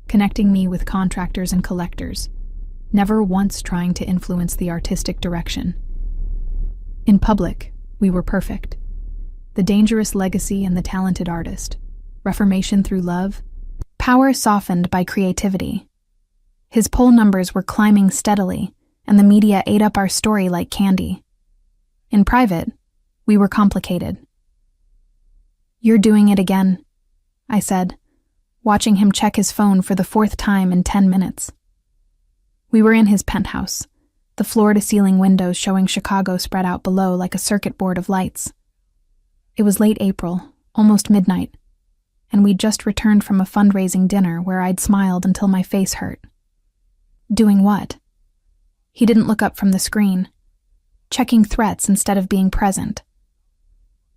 connecting me with contractors and collectors, never once trying to influence the artistic direction. In public, we were perfect. The dangerous legacy and the talented artist, reformation through love, power softened by creativity. His poll numbers were climbing steadily, and the media ate up our story like candy. In private, we were complicated. You're doing it again, I said, watching him check his phone for the 4th time in 10 minutes. We were in his penthouse, the floor-to-ceiling windows showing Chicago spread out below like a circuit board of lights. It was late April, almost midnight. and we'd just returned from a fundraising dinner where I'd smiled until my face hurt. Doing what? He didn't look up from the screen, checking threats instead of being present.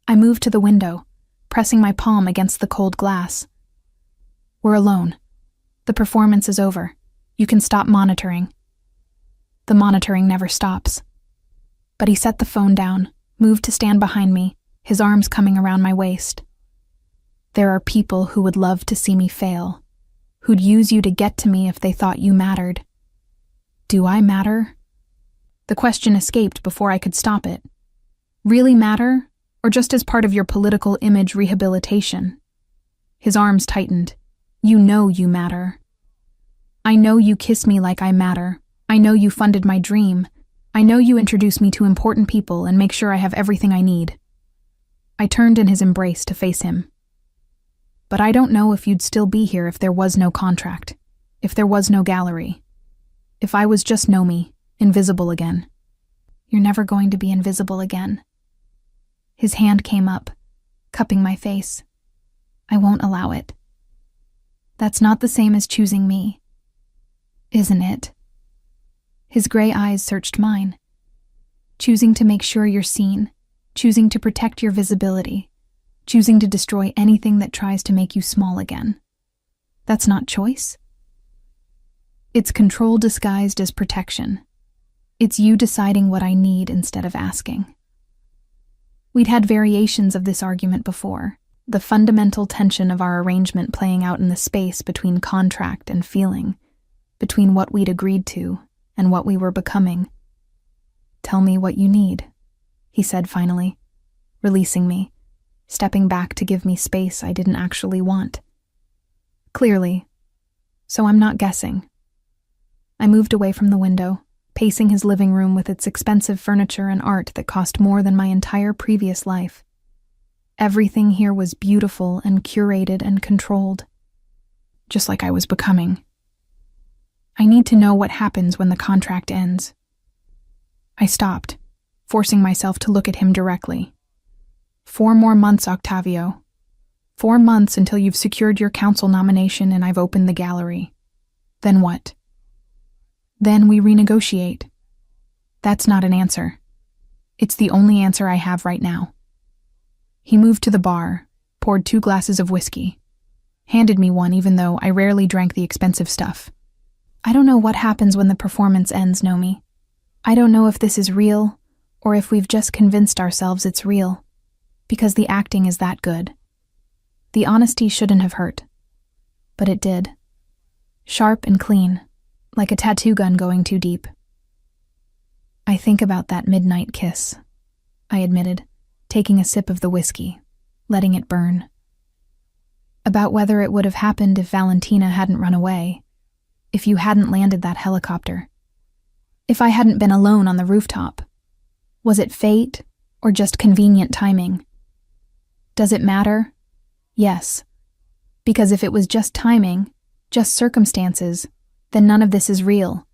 I moved to the window, pressing my palm against the cold glass. We're alone. The performance is over. You can stop monitoring. The monitoring never stops. But he set the phone down, moved to stand behind me, his arms coming around my waist. There are people who would love to see me fail, who'd use you to get to me if they thought you mattered. Do I matter? The question escaped before I could stop it. Really matter, or just as part of your political image rehabilitation? His arms tightened. You know you matter. I know you kiss me like I matter. I know you funded my dream. I know you introduce me to important people and make sure I have everything I need. I turned in his embrace to face him. But I don't know if you'd still be here if there was no contract, if there was no gallery, if I was just Nomi, invisible again. You're never going to be invisible again. His hand came up, cupping my face. I won't allow it. That's not the same as choosing me, isn't it? His gray eyes searched mine. Choosing to make sure you're seen, choosing to protect your visibility, choosing to destroy anything that tries to make you small again. That's not choice. It's control disguised as protection. It's you deciding what I need instead of asking. We'd had variations of this argument before, the fundamental tension of our arrangement playing out in the space between contract and feeling, between what we'd agreed to and what we were becoming. Tell me what you need, he said finally, releasing me, stepping back to give me space I didn't actually want. Clearly, so I'm not guessing. I moved away from the window, pacing his living room with its expensive furniture and art that cost more than my entire previous life. Everything here was beautiful and curated and controlled, just like I was becoming. I need to know what happens when the contract ends. I stopped, forcing myself to look at him directly. 4 more months, Octavio. 4 months until you've secured your council nomination and I've opened the gallery. Then what? Then we renegotiate. That's not an answer. It's the only answer I have right now. He moved to the bar, poured 2 glasses of whiskey, handed me one even though I rarely drank the expensive stuff. I don't know what happens when the performance ends, Nomi. I don't know if this is real or if we've just convinced ourselves it's real, because the acting is that good. The honesty shouldn't have hurt, but it did. Sharp and clean, like a tattoo gun going too deep. I think about that midnight kiss, I admitted, taking a sip of the whiskey, letting it burn. About whether it would have happened if Valentina hadn't run away, if you hadn't landed that helicopter, if I hadn't been alone on the rooftop. Was it fate or just convenient timing? Does it matter? Yes. Because if it was just timing, just circumstances, then none of this is real.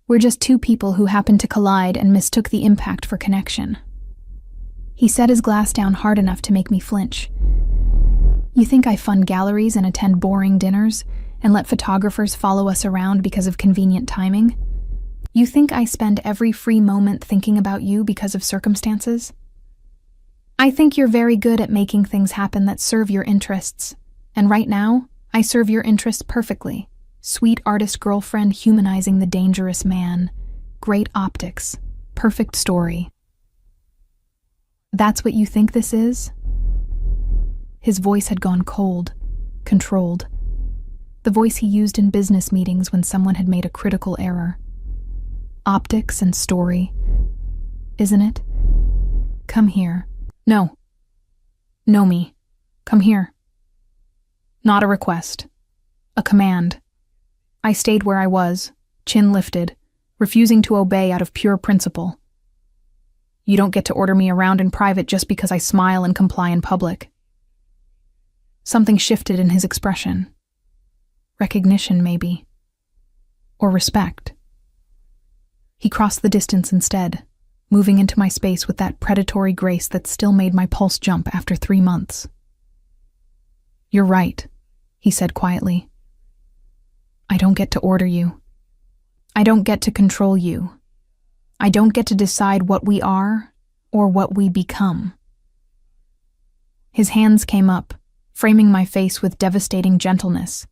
We're just 2 people who happened to collide and mistook the impact for connection. He set his glass down hard enough to make me flinch. You think I fund galleries and attend boring dinners and let photographers follow us around because of convenient timing? You think I spend every free moment thinking about you because of circumstances? I think you're very good at making things happen that serve your interests, and right now, I serve your interests perfectly. Sweet artist girlfriend humanizing the dangerous man. Great optics. Perfect story. That's what you think this is? His voice had gone cold, controlled. The voice he used in business meetings when someone had made a critical error. Optics and story, isn't it? Come here. No. Nomi, come here. Not a request. A command. I stayed where I was, chin lifted, refusing to obey out of pure principle. You don't get to order me around in private just because I smile and comply in public. Something shifted in his expression. Recognition, maybe. Or respect. He crossed the distance instead, moving into my space with that predatory grace that still made my pulse jump after 3 months. "You're right," he said quietly. "I don't get to order you. I don't get to control you. I don't get to decide what we are or what we become." His hands came up, framing my face with devastating gentleness.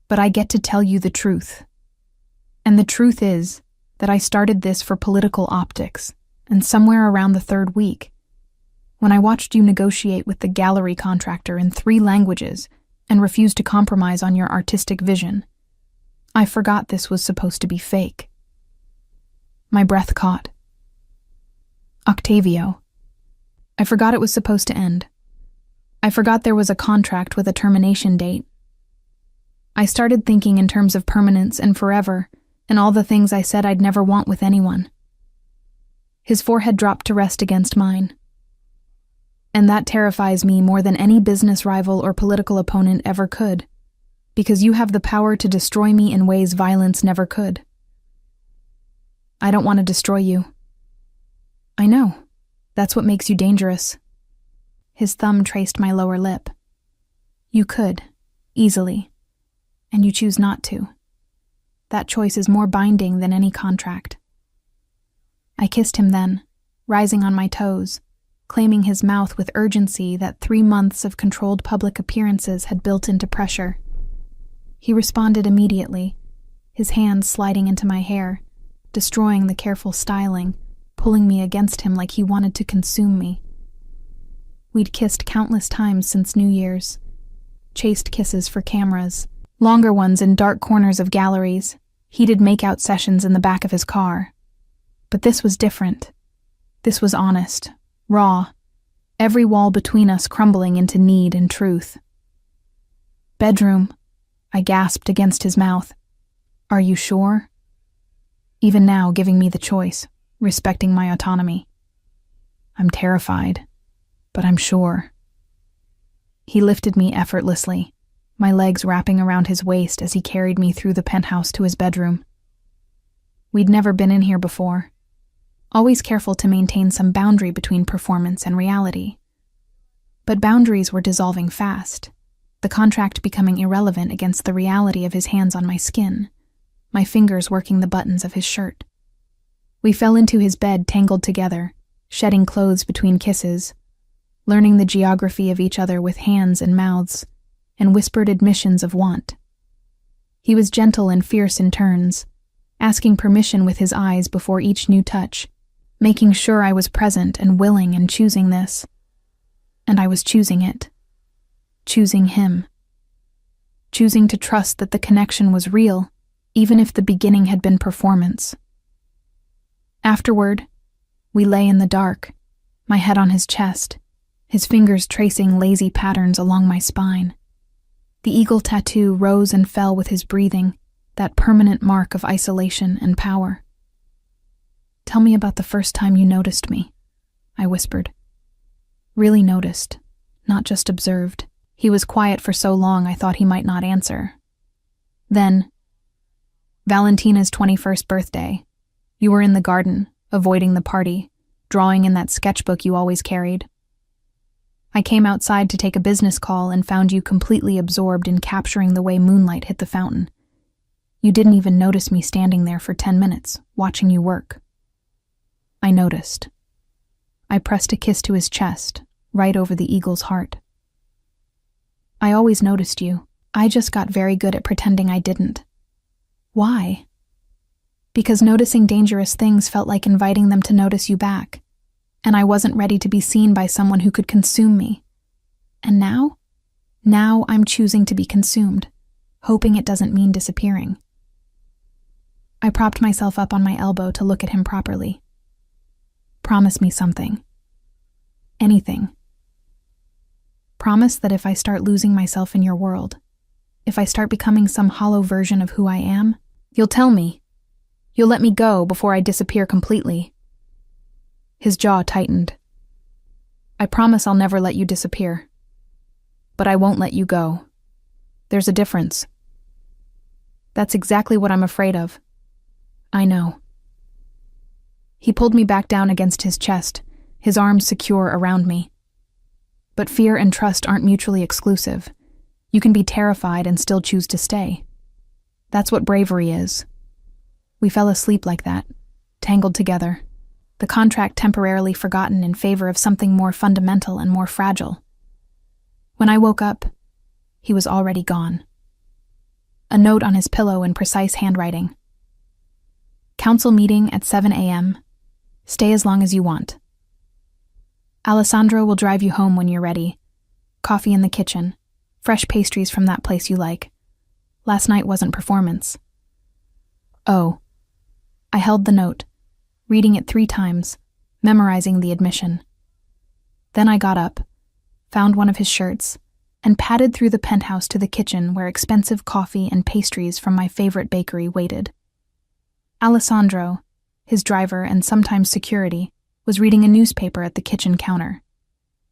"But I get to tell you the truth. And the truth is that I started this for political optics, and somewhere around the third week, when I watched you negotiate with the gallery contractor in 3 languages and refused to compromise on your artistic vision, I forgot this was supposed to be fake." My breath caught. "Octavio, I forgot it was supposed to end. I forgot there was a contract with a termination date. I started thinking in terms of permanence and forever, and all the things I said I'd never want with anyone." His forehead dropped to rest against mine. "And that terrifies me more than any business rival or political opponent ever could, because you have the power to destroy me in ways violence never could." "I don't want to destroy you." "I know. That's what makes you dangerous." His thumb traced my lower lip. "You could, easily, and you choose not to. That choice is more binding than any contract." I kissed him then, rising on my toes, claiming his mouth with urgency that 3 months of controlled public appearances had built into pressure. He responded immediately, his hands sliding into my hair, destroying the careful styling, pulling me against him like he wanted to consume me. We'd kissed countless times since New Year's, chaste kisses for cameras, longer ones in dark corners of galleries, heated make-out sessions in the back of his car. But this was different. This was honest, raw, every wall between us crumbling into need and truth. "Bedroom," I gasped against his mouth. "Are you sure?" Even now giving me the choice, respecting my autonomy. "I'm terrified, but I'm sure." He lifted me effortlessly, my legs wrapping around his waist as he carried me through the penthouse to his bedroom. We'd never been in here before, always careful to maintain some boundary between performance and reality. But boundaries were dissolving fast, the contract becoming irrelevant against the reality of his hands on my skin, my fingers working the buttons of his shirt. We fell into his bed tangled together, shedding clothes between kisses, learning the geography of each other with hands and mouths, and whispered admissions of want. He was gentle and fierce in turns, asking permission with his eyes before each new touch, making sure I was present and willing and choosing this. And I was choosing it. Choosing him. Choosing to trust that the connection was real, even if the beginning had been performance. Afterward, we lay in the dark, my head on his chest, his fingers tracing lazy patterns along my spine. The eagle tattoo rose and fell with his breathing, that permanent mark of isolation and power. "Tell me about the first time you noticed me," I whispered. Really noticed, not just observed. He was quiet for so long I thought he might not answer. Then, "Valentina's 21st birthday. You were in the garden, avoiding the party, drawing in that sketchbook you always carried. I came outside to take a business call and found you completely absorbed in capturing the way moonlight hit the fountain. You didn't even notice me standing there for 10 minutes, watching you work." I noticed. I pressed a kiss to his chest, right over the eagle's heart. "I always noticed you. I just got very good at pretending I didn't." "Why?" "Because noticing dangerous things felt like inviting them to notice you back, and I wasn't ready to be seen by someone who could consume me. And now? Now I'm choosing to be consumed, hoping it doesn't mean disappearing." I propped myself up on my elbow to look at him properly. "Promise me something. Anything. Promise that if I start losing myself in your world, if I start becoming some hollow version of who I am, you'll tell me. You'll let me go before I disappear completely." His jaw tightened. "I promise I'll never let you disappear. But I won't let you go. There's a difference." "That's exactly what I'm afraid of." "I know." He pulled me back down against his chest, his arms secure around me. But fear and trust aren't mutually exclusive. You can be terrified and still choose to stay. That's what bravery is. We fell asleep like that, tangled together, the contract temporarily forgotten in favor of something more fundamental and more fragile. When I woke up, he was already gone. A note on his pillow in precise handwriting. Council meeting at 7 a.m. Stay as long as you want. Alessandro will drive you home when you're ready. Coffee in the kitchen. Fresh pastries from that place you like. Last night wasn't performance. Oh. I held the note, reading it 3 times, memorizing the admission. Then I got up, found one of his shirts, and padded through the penthouse to the kitchen where expensive coffee and pastries from my favorite bakery waited. Alessandro, his driver and sometimes security, was reading a newspaper at the kitchen counter.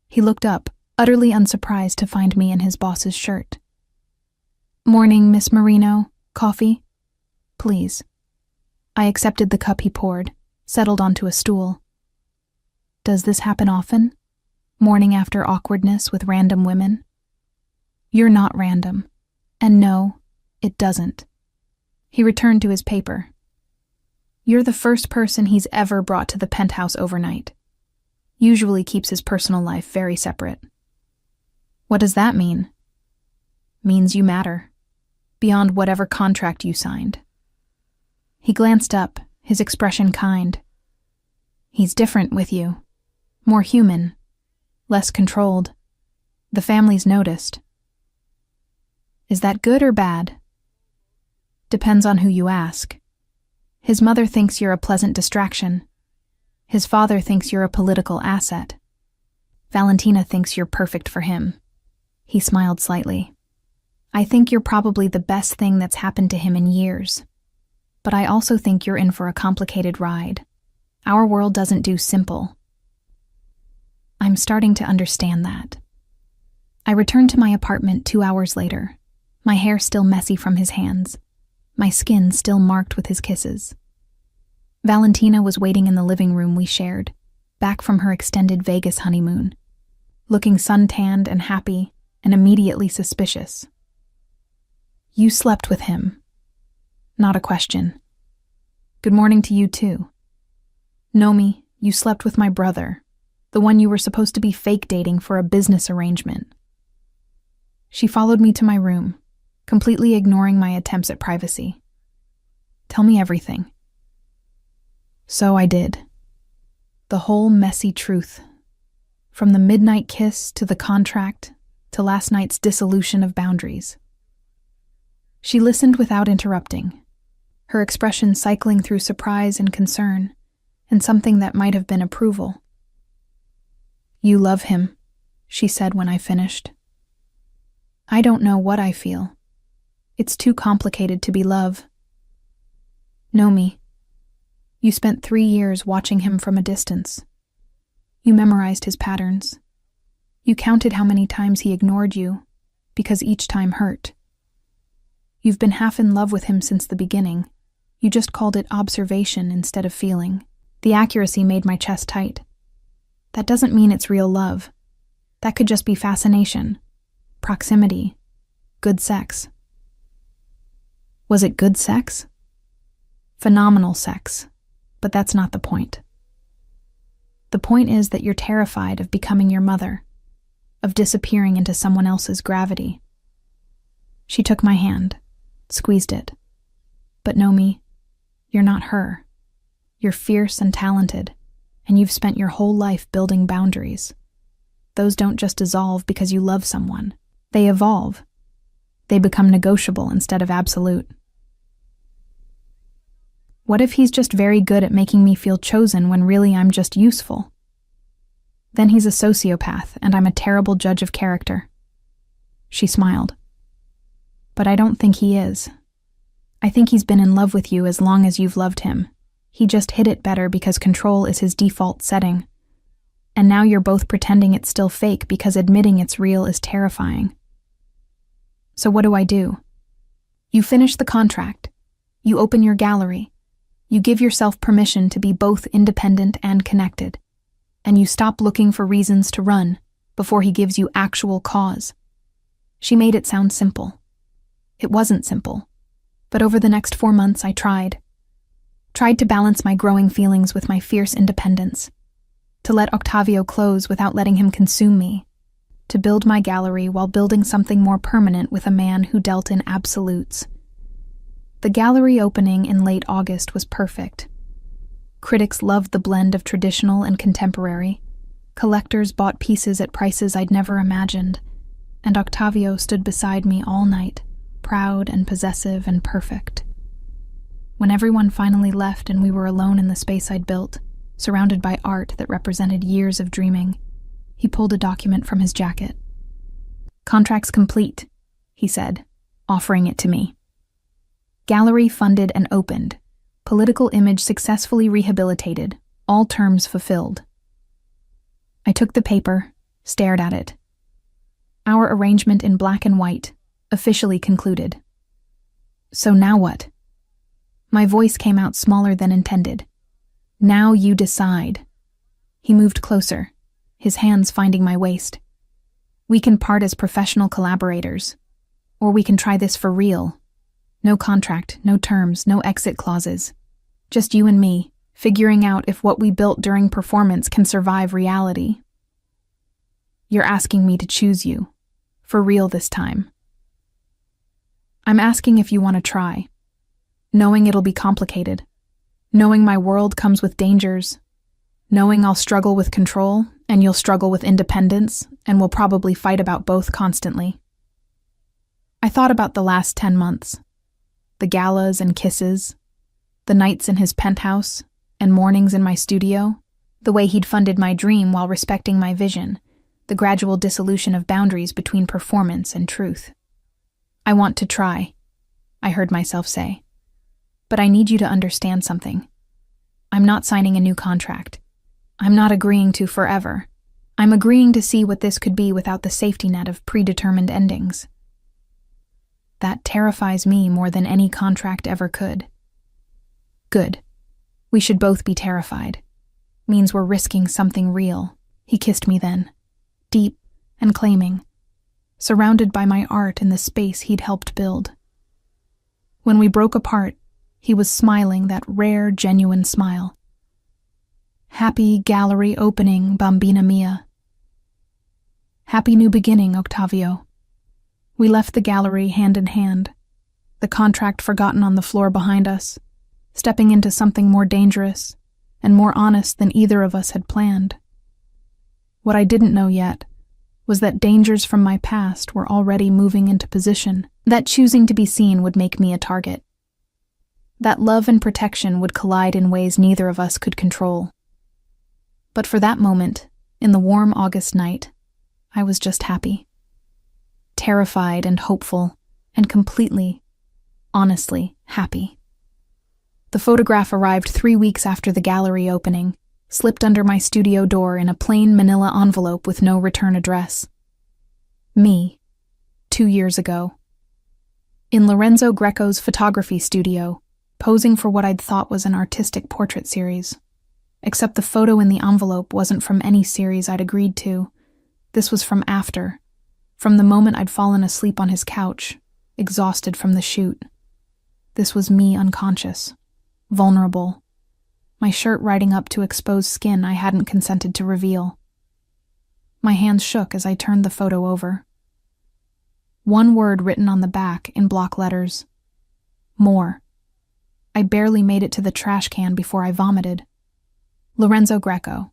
He looked up, utterly unsurprised to find me in his boss's shirt. "Morning, Miss Marino. Coffee?" "Please." I accepted the cup he poured, settled onto a stool. "Does this happen often? Morning after awkwardness with random women?" "You're not random. And no, it doesn't." He returned to his paper. "You're the first person he's ever brought to the penthouse overnight. Usually keeps his personal life very separate." "What does that mean?" "Means you matter. Beyond whatever contract you signed." He glanced up, his expression kind. "He's different with you. More human. Less controlled. The family's noticed." "Is that good or bad?" "Depends on who you ask. His mother thinks you're a pleasant distraction. His father thinks you're a political asset. Valentina thinks you're perfect for him." He smiled slightly. "I think you're probably the best thing that's happened to him in years. But I also think you're in for a complicated ride. Our world doesn't do simple." I'm starting to understand that. I returned to my apartment 2 hours later, my hair still messy from his hands, my skin still marked with his kisses. Valentina was waiting in the living room we shared, back from her extended Vegas honeymoon, looking suntanned and happy and immediately suspicious. "You slept with him." Not a question. "Good morning to you too." "Nomi, you slept with my brother, the one you were supposed to be fake dating for a business arrangement." She followed me to my room, completely ignoring my attempts at privacy. "Tell me everything." So I did. The whole messy truth. From the midnight kiss to the contract to last night's dissolution of boundaries. She listened without interrupting, her expression cycling through surprise and concern, and something that might have been approval. "You love him," she said when I finished. "I don't know what I feel. It's too complicated to be love." "Nomi, you spent 3 years watching him from a distance. You memorized his patterns. You counted how many times he ignored you, because each time hurt. You've been half in love with him since the beginning. You just called it observation instead of feeling." The accuracy made my chest tight. "That doesn't mean it's real love. That could just be fascination, proximity, good sex." Was it good sex? Phenomenal sex, but that's not the point. The point is that you're terrified of becoming your mother, of disappearing into someone else's gravity. She took my hand, squeezed it. "But Nomi, you're not her. You're fierce and talented, and you've spent your whole life building boundaries. Those don't just dissolve because you love someone. They evolve. They become negotiable instead of absolute." What if he's just very good at making me feel chosen when really I'm just useful? Then he's a sociopath, and I'm a terrible judge of character. She smiled. "But I don't think he is. I think he's been in love with you as long as you've loved him. He just hid it better because control is his default setting. And now you're both pretending it's still fake because admitting it's real is terrifying. So what do I do? You finish the contract. You open your gallery. You give yourself permission to be both independent and connected. And you stop looking for reasons to run. before he gives you actual cause. She made it sound simple. It wasn't simple, but over the next 4 months I tried to balance my growing feelings with my fierce independence, to let Octavio close without letting him consume me, to build my gallery while building something more permanent with a man who dealt in absolutes. The gallery opening in late August was perfect. Critics loved the blend of traditional and contemporary. Collectors bought pieces at prices I'd never imagined, and Octavio stood beside me all night, proud and possessive and perfect. When everyone finally left and we were alone in the space I'd built, surrounded by art that represented years of dreaming, he pulled a document from his jacket. "Contract's complete," he said, offering it to me. "Gallery funded and opened. Political image successfully rehabilitated. All terms fulfilled." I took the paper, stared at it. Our arrangement in black and white, officially concluded. So now what? My voice came out smaller than intended. "Now you decide." He moved closer, his hands finding my waist. "We can part as professional collaborators, or we can try this for real. No contract, no terms, no exit clauses. Just you and me, figuring out if what we built during performance can survive reality." "You're asking me to choose you, for real this time." "I'm asking if you want to try, knowing it'll be complicated, knowing my world comes with dangers, knowing I'll struggle with control and you'll struggle with independence, and we'll probably fight about both constantly." I thought about the last 10 months, the galas and kisses, the nights in his penthouse and mornings in my studio, the way he'd funded my dream while respecting my vision, the gradual dissolution of boundaries between performance and truth. "I want to try," I heard myself say. "But I need you to understand something. I'm not signing a new contract. I'm not agreeing to forever. I'm agreeing to see what this could be without the safety net of predetermined endings." That terrifies me more than any contract ever could. Good. We should both be terrified. Means we're risking something real. He kissed me then, deep and claiming, surrounded by my art and the space he'd helped build. When we broke apart, he was smiling that rare, genuine smile. "Happy gallery opening, Bambina mia." "Happy new beginning, Octavio." We left the gallery hand in hand, the contract forgotten on the floor behind us, stepping into something more dangerous and more honest than either of us had planned. What I didn't know yet was that dangers from my past were already moving into position, that choosing to be seen would make me a target, that love and protection would collide in ways neither of us could control. But for that moment, in the warm August night, I was just happy. Terrified and hopeful, and completely, honestly happy. The photograph arrived 3 weeks after the gallery opening, slipped under my studio door in a plain manila envelope with no return address. Me, 2 years ago. In Lorenzo Greco's photography studio, posing for what I'd thought was an artistic portrait series. Except the photo in the envelope wasn't from any series I'd agreed to. This was from after, from the moment I'd fallen asleep on his couch, exhausted from the shoot. This was me unconscious, vulnerable, my shirt riding up to expose skin I hadn't consented to reveal. My hands shook as I turned the photo over. One word written on the back in block letters. More. I barely made it to the trash can before I vomited. Lorenzo Greco.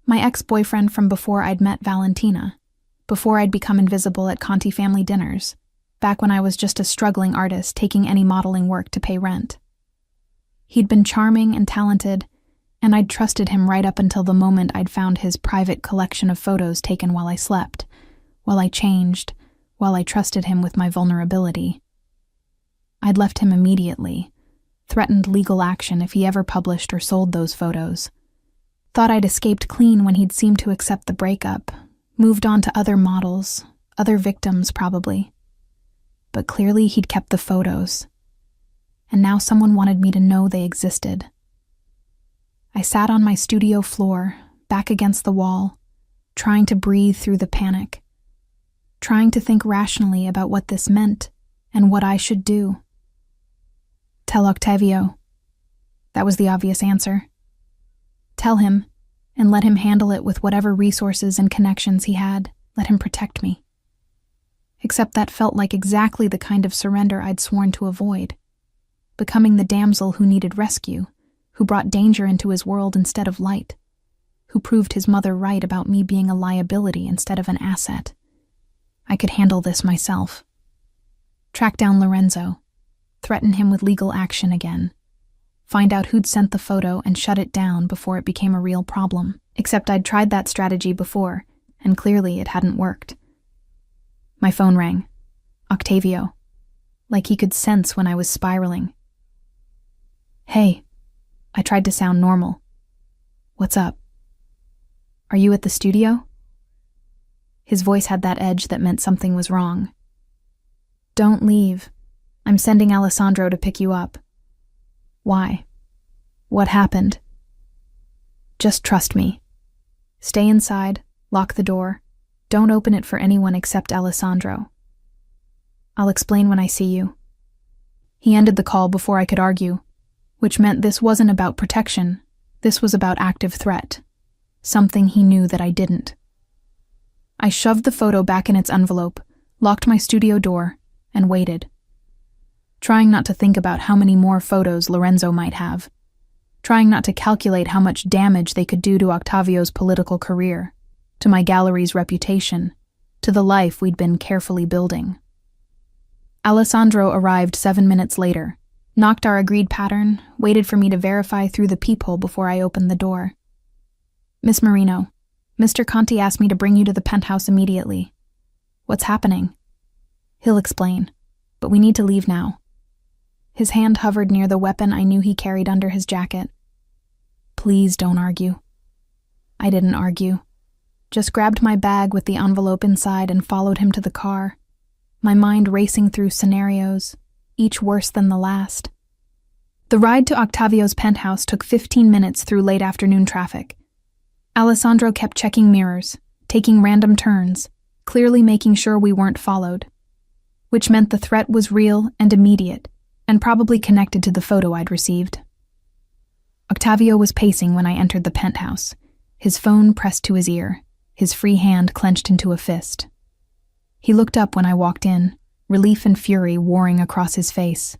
My ex-boyfriend from before I'd met Valentina, before I'd become invisible at Conti family dinners, back when I was just a struggling artist taking any modeling work to pay rent. He'd been charming and talented, and I'd trusted him right up until the moment I'd found his private collection of photos taken while I slept, while I changed, while I trusted him with my vulnerability. I'd left him immediately, threatened legal action if he ever published or sold those photos. Thought I'd escaped clean when he'd seemed to accept the breakup, moved on to other models, other victims probably. But clearly he'd kept the photos, and now someone wanted me to know they existed. I sat on my studio floor, back against the wall, trying to breathe through the panic, trying to think rationally about what this meant and what I should do. Tell Octavio. That was the obvious answer. Tell him, and let him handle it with whatever resources and connections he had. Let him protect me. Except that felt like exactly the kind of surrender I'd sworn to avoid. Becoming the damsel who needed rescue, who brought danger into his world instead of light, who proved his mother right about me being a liability instead of an asset. I could handle this myself. Track down Lorenzo, threaten him with legal action again, find out who'd sent the photo and shut it down before it became a real problem. Except I'd tried that strategy before, and clearly it hadn't worked. My phone rang. Octavio. Like he could sense when I was spiraling. Hey. I tried to sound normal. What's up? Are you at the studio? His voice had that edge that meant something was wrong. Don't leave. I'm sending Alessandro to pick you up. Why? What happened? Just trust me. Stay inside, lock the door. Don't open it for anyone except Alessandro. I'll explain when I see you. He ended the call before I could argue, which meant this wasn't about protection. This was about active threat. Something he knew that I didn't. I shoved the photo back in its envelope, locked my studio door, and waited. Trying not to think about how many more photos Lorenzo might have. Trying not to calculate how much damage they could do to Octavio's political career, to my gallery's reputation, to the life we'd been carefully building. Alessandro arrived 7 minutes later, knocked our agreed pattern, waited for me to verify through the peephole before I opened the door. Miss Marino, Mr. Conti asked me to bring you to the penthouse immediately. What's happening? He'll explain, but we need to leave now. His hand hovered near the weapon I knew he carried under his jacket. Please don't argue. I didn't argue. Just grabbed my bag with the envelope inside and followed him to the car, my mind racing through scenarios, each worse than the last. The ride to Octavio's penthouse took 15 minutes through late afternoon traffic. Alessandro kept checking mirrors, taking random turns, clearly making sure we weren't followed, which meant the threat was real and immediate, and probably connected to the photo I'd received. Octavio was pacing when I entered the penthouse, his phone pressed to his ear, his free hand clenched into a fist. He looked up when I walked in, relief and fury warring across his face.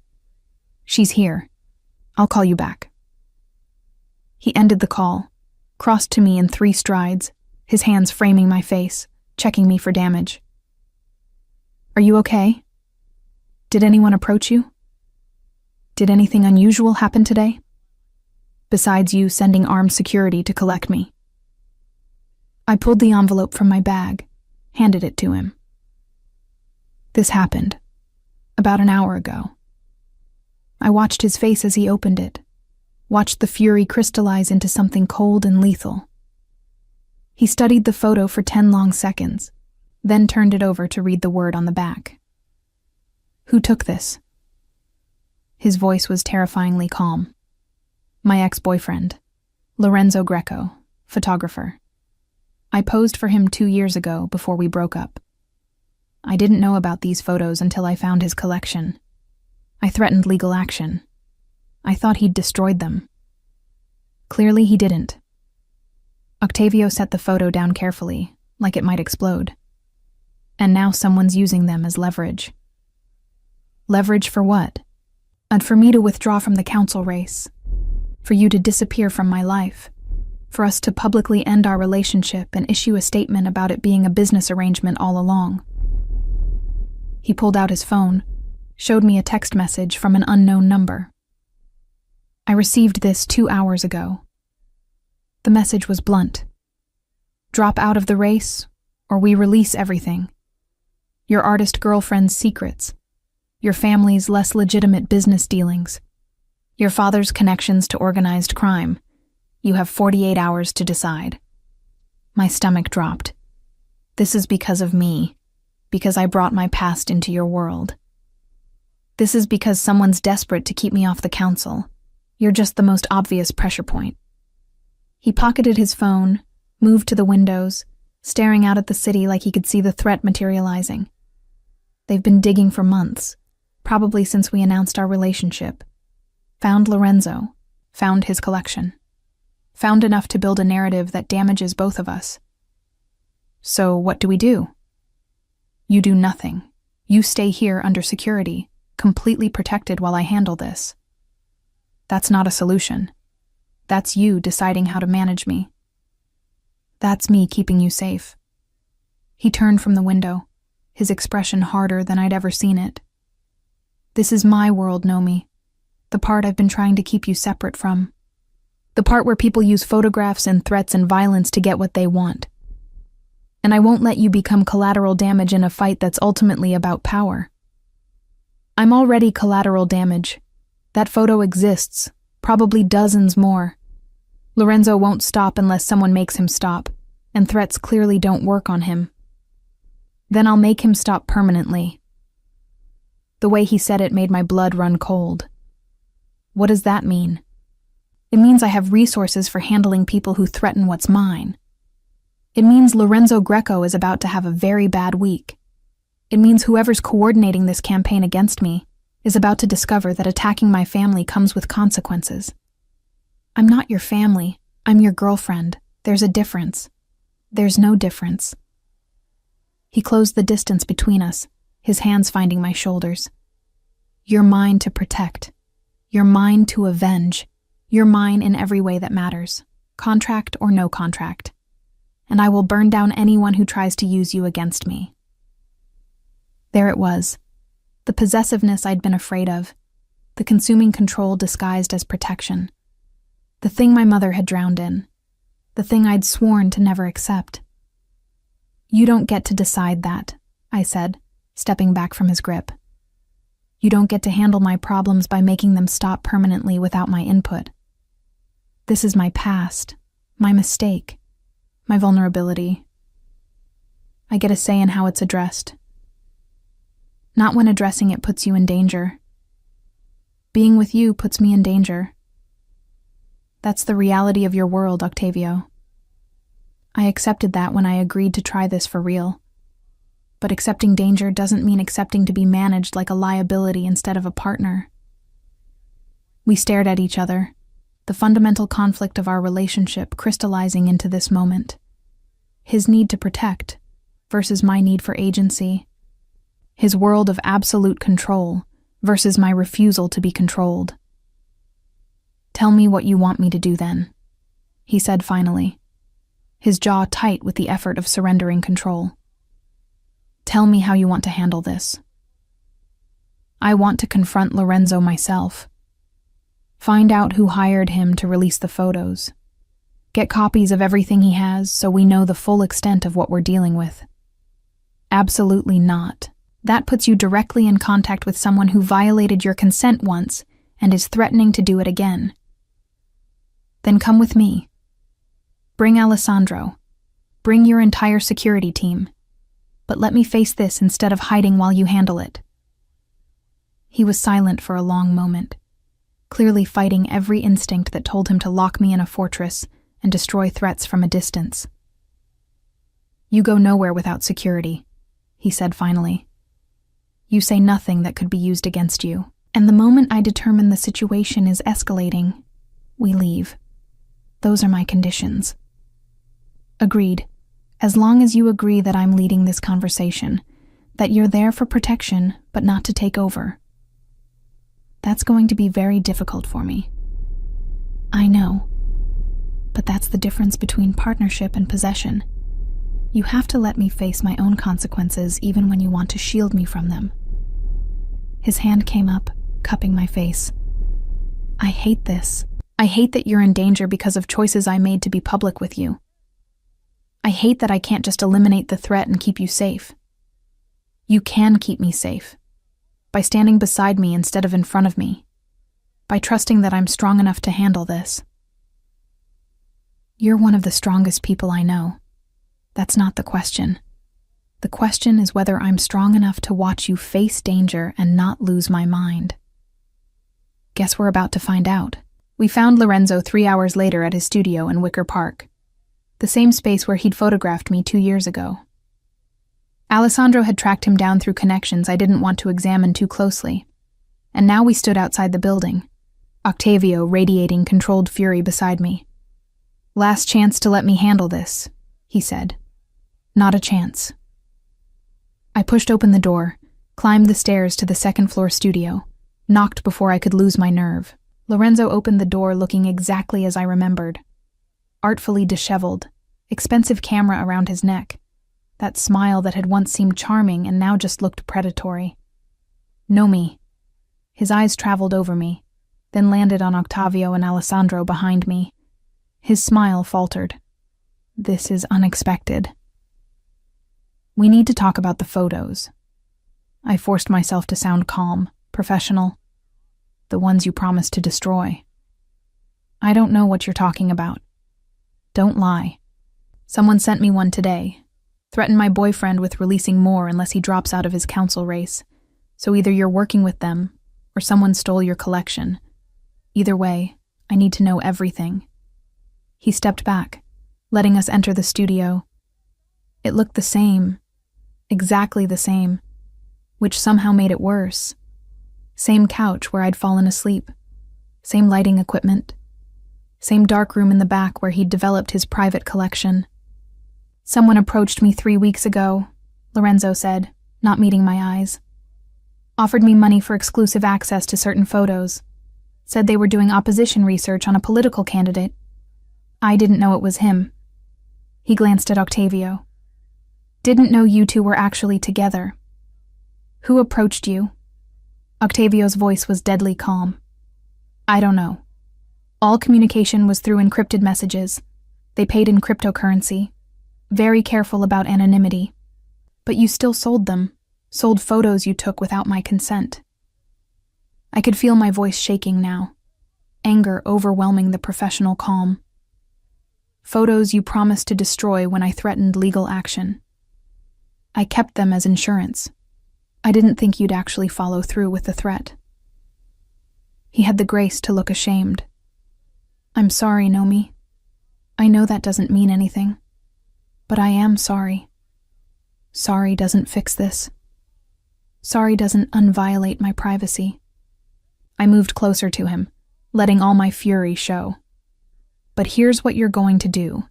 She's here. I'll call you back. He ended the call, crossed to me in 3 strides, his hands framing my face, checking me for damage. Are you okay? Did anyone approach you? Did anything unusual happen today? Besides you sending armed security to collect me. I pulled the envelope from my bag, handed it to him. This happened about an hour ago. I watched his face as he opened it, watched the fury crystallize into something cold and lethal. He studied the photo for 10 long seconds, then turned it over to read the word on the back. Who took this? His voice was terrifyingly calm. My ex-boyfriend, Lorenzo Greco, photographer. I posed for him 2 years ago before we broke up. I didn't know about these photos until I found his collection. I threatened legal action. I thought he'd destroyed them. Clearly he didn't. Octavio set the photo down carefully, like it might explode. And now someone's using them as leverage. Leverage for what? And for me to withdraw from the council race. For you to disappear from my life. For us to publicly end our relationship and issue a statement about it being a business arrangement all along. He pulled out his phone, showed me a text message from an unknown number. I received this 2 hours ago. The message was blunt. Drop out of the race, or we release everything. Your artist girlfriend's secrets. Your family's less legitimate business dealings. Your father's connections to organized crime. You have 48 hours to decide. My stomach dropped. This is because of me, because I brought my past into your world. This is because someone's desperate to keep me off the council. You're just the most obvious pressure point. He pocketed his phone, moved to the windows, staring out at the city like he could see the threat materializing. They've been digging for months, probably since we announced our relationship. Found Lorenzo, found his collection. Found enough to build a narrative that damages both of us. So what do we do? You do nothing. You stay here under security, completely protected while I handle this. That's not a solution. That's you deciding how to manage me. That's me keeping you safe. He turned from the window, his expression harder than I'd ever seen it. This is my world, Nomi. The part I've been trying to keep you separate from. The part where people use photographs and threats and violence to get what they want. And I won't let you become collateral damage in a fight that's ultimately about power. I'm already collateral damage. That photo exists, probably dozens more. Lorenzo won't stop unless someone makes him stop, and threats clearly don't work on him. Then I'll make him stop permanently. The way he said it made my blood run cold. What does that mean? It means I have resources for handling people who threaten what's mine. It means Lorenzo Greco is about to have a very bad week. It means whoever's coordinating this campaign against me is about to discover that attacking my family comes with consequences. I'm not your family. I'm your girlfriend. There's a difference. There's no difference. He closed the distance between us, his hands finding my shoulders. You're mine to protect. You're mine to avenge. You're mine in every way that matters, contract or no contract. And I will burn down anyone who tries to use you against me. There it was, the possessiveness I'd been afraid of, the consuming control disguised as protection, the thing my mother had drowned in, the thing I'd sworn to never accept. You don't get to decide that, I said, stepping back from his grip. You don't get to handle my problems by making them stop permanently without my input. This is my past, my mistake, my vulnerability. I get a say in how it's addressed. Not when addressing it puts you in danger. Being with you puts me in danger. That's the reality of your world, Octavio. I accepted that when I agreed to try this for real. But accepting danger doesn't mean accepting to be managed like a liability instead of a partner. We stared at each other, the fundamental conflict of our relationship crystallizing into this moment. His need to protect versus my need for agency. His world of absolute control versus my refusal to be controlled. Tell me what you want me to do then, he said finally, his jaw tight with the effort of surrendering control. Tell me how you want to handle this. I want to confront Lorenzo myself. Find out who hired him to release the photos. Get copies of everything he has so we know the full extent of what we're dealing with. Absolutely not. That puts you directly in contact with someone who violated your consent once and is threatening to do it again. Then come with me. Bring Alessandro. Bring your entire security team. But let me face this instead of hiding while you handle it. He was silent for a long moment, clearly fighting every instinct that told him to lock me in a fortress and destroy threats from a distance. You go nowhere without security, he said finally. You say nothing that could be used against you, and the moment I determine the situation is escalating, we leave. Those are my conditions. Agreed. As long as you agree that I'm leading this conversation, that you're there for protection but not to take over. That's going to be very difficult for me. I know. But that's the difference between partnership and possession. You have to let me face my own consequences even when you want to shield me from them. His hand came up, cupping my face. I hate this. I hate that you're in danger because of choices I made to be public with you. I hate that I can't just eliminate the threat and keep you safe. You can keep me safe. By standing beside me instead of in front of me. By trusting that I'm strong enough to handle this. You're one of the strongest people I know. That's not the question. The question is whether I'm strong enough to watch you face danger and not lose my mind. Guess we're about to find out. We found Lorenzo 3 hours later at his studio in Wicker Park. the same space where he'd photographed me 2 years ago. Alessandro had tracked him down through connections I didn't want to examine too closely, and now we stood outside the building, Octavio radiating controlled fury beside me. "Last chance to let me handle this," he said. "Not a chance." I pushed open the door, climbed the stairs to the second-floor studio, knocked before I could lose my nerve. Lorenzo opened the door looking exactly as I remembered. Artfully disheveled, expensive camera around his neck, that smile that had once seemed charming and now just looked predatory. "Know me." His eyes traveled over me, then landed on Octavio and Alessandro behind me. His smile faltered. "This is unexpected." "We need to talk about the photos." I forced myself to sound calm, professional. "The ones you promised to destroy." "I don't know what you're talking about." "Don't lie. Someone sent me one today. Threatened my boyfriend with releasing more unless he drops out of his council race. So either you're working with them, or someone stole your collection. Either way, I need to know everything." He stepped back, letting us enter the studio. It looked the same, exactly the same, which somehow made it worse. Same couch where I'd fallen asleep, same lighting equipment, same dark room in the back where he'd developed his private collection. "Someone approached me 3 weeks ago," Lorenzo said, not meeting my eyes. "Offered me money for exclusive access to certain photos. Said they were doing opposition research on a political candidate. I didn't know it was him." He glanced at Octavio. "Didn't know you two were actually together. Who approached you?" Octavio's voice was deadly calm. "I don't know. All communication was through encrypted messages. They paid in cryptocurrency. Very careful about anonymity. But you still sold them, sold photos you took without my consent." I could feel my voice shaking now, anger overwhelming the professional calm. "Photos you promised to destroy when I threatened legal action. I kept them as insurance. I didn't think you'd actually follow through with the threat." He had the grace to look ashamed. "I'm sorry, Nomi. I know that doesn't mean anything. But I am sorry. Sorry doesn't fix this. Sorry doesn't unviolate my privacy." I moved closer to him, letting all my fury show. "But here's what you're going to do.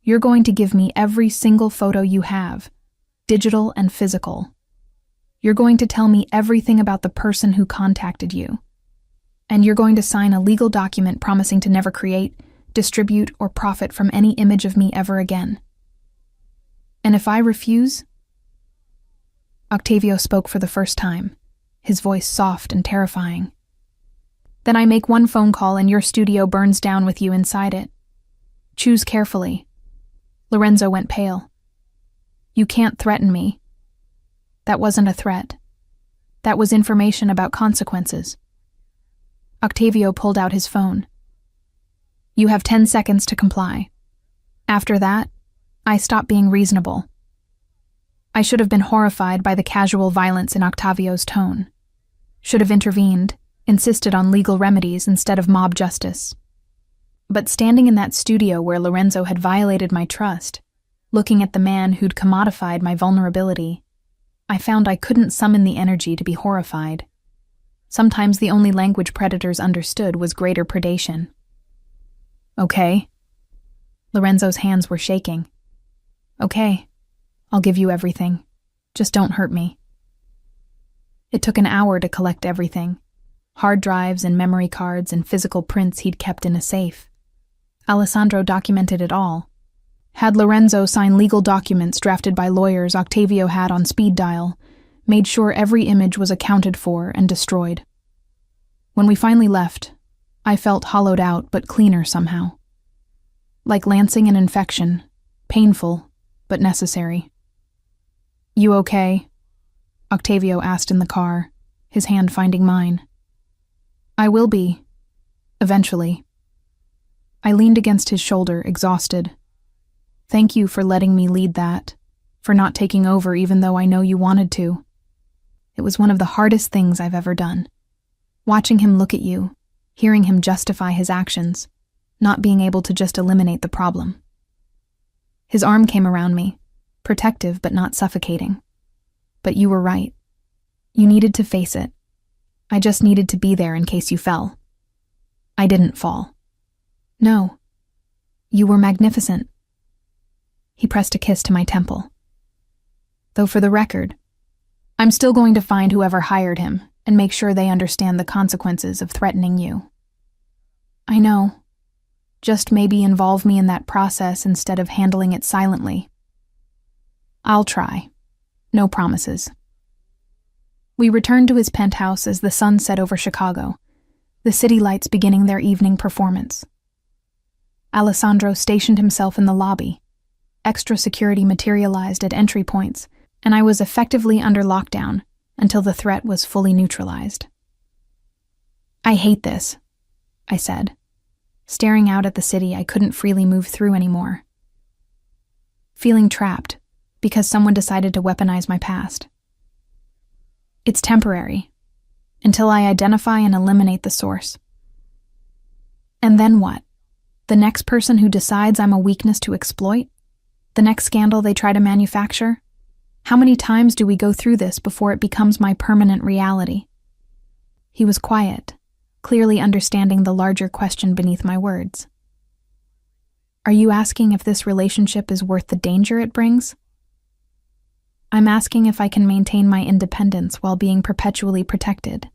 You're going to give me every single photo you have, digital and physical. You're going to tell me everything about the person who contacted you. And you're going to sign a legal document promising to never create, distribute, or profit from any image of me ever again. And if I refuse?" Octavio spoke for the first time, his voice soft and terrifying. "Then I make one phone call and your studio burns down with you inside it. Choose carefully." Lorenzo went pale. "You can't threaten me." "That wasn't a threat. That was information about consequences." Octavio pulled out his phone. "You have 10 seconds to comply. After that, I stop being reasonable." I should have been horrified by the casual violence in Octavio's tone. Should have intervened, insisted on legal remedies instead of mob justice. But standing in that studio where Lorenzo had violated my trust, looking at the man who'd commodified my vulnerability, I found I couldn't summon the energy to be horrified. Sometimes the only language predators understood was greater predation. "Okay." Lorenzo's hands were shaking. "Okay, I'll give you everything. Just don't hurt me." It took an hour to collect everything. Hard drives and memory cards and physical prints he'd kept in a safe. Alessandro documented it all. Had Lorenzo sign legal documents drafted by lawyers Octavio had on speed dial, made sure every image was accounted for and destroyed. When we finally left, I felt hollowed out but cleaner somehow. Like lancing an infection, painful but necessary. "You okay?" Octavio asked in the car, his hand finding mine. "I will be. Eventually." I leaned against his shoulder, exhausted. "Thank you for letting me lead that, for not taking over even though I know you wanted to. It was one of the hardest things I've ever done. Watching him look at you, hearing him justify his actions, not being able to just eliminate the problem. His arm came around me, protective but not suffocating. But you were right. You needed to face it. I just needed to be there in case you fell. I didn't fall. No. You were magnificent. He pressed a kiss to my temple. Though for the record, I'm still going to find whoever hired him and make sure they understand the consequences of threatening you. I know. Just maybe involve me in that process instead of handling it silently. I'll try. No promises. We returned to his penthouse as the sun set over Chicago, the city lights beginning their evening performance. Alessandro stationed himself in the lobby. Extra security materialized at entry points, and I was effectively under lockdown until the threat was fully neutralized. I hate this, I said, staring out at the city I couldn't freely move through anymore. Feeling trapped because someone decided to weaponize my past. It's temporary, until I identify and eliminate the source. And then what? The next person who decides I'm a weakness to exploit? The next scandal they try to manufacture? How many times do we go through this before it becomes my permanent reality? He was quiet, clearly understanding the larger question beneath my words. Are you asking if this relationship is worth the danger it brings? I'm asking if I can maintain my independence while being perpetually protected.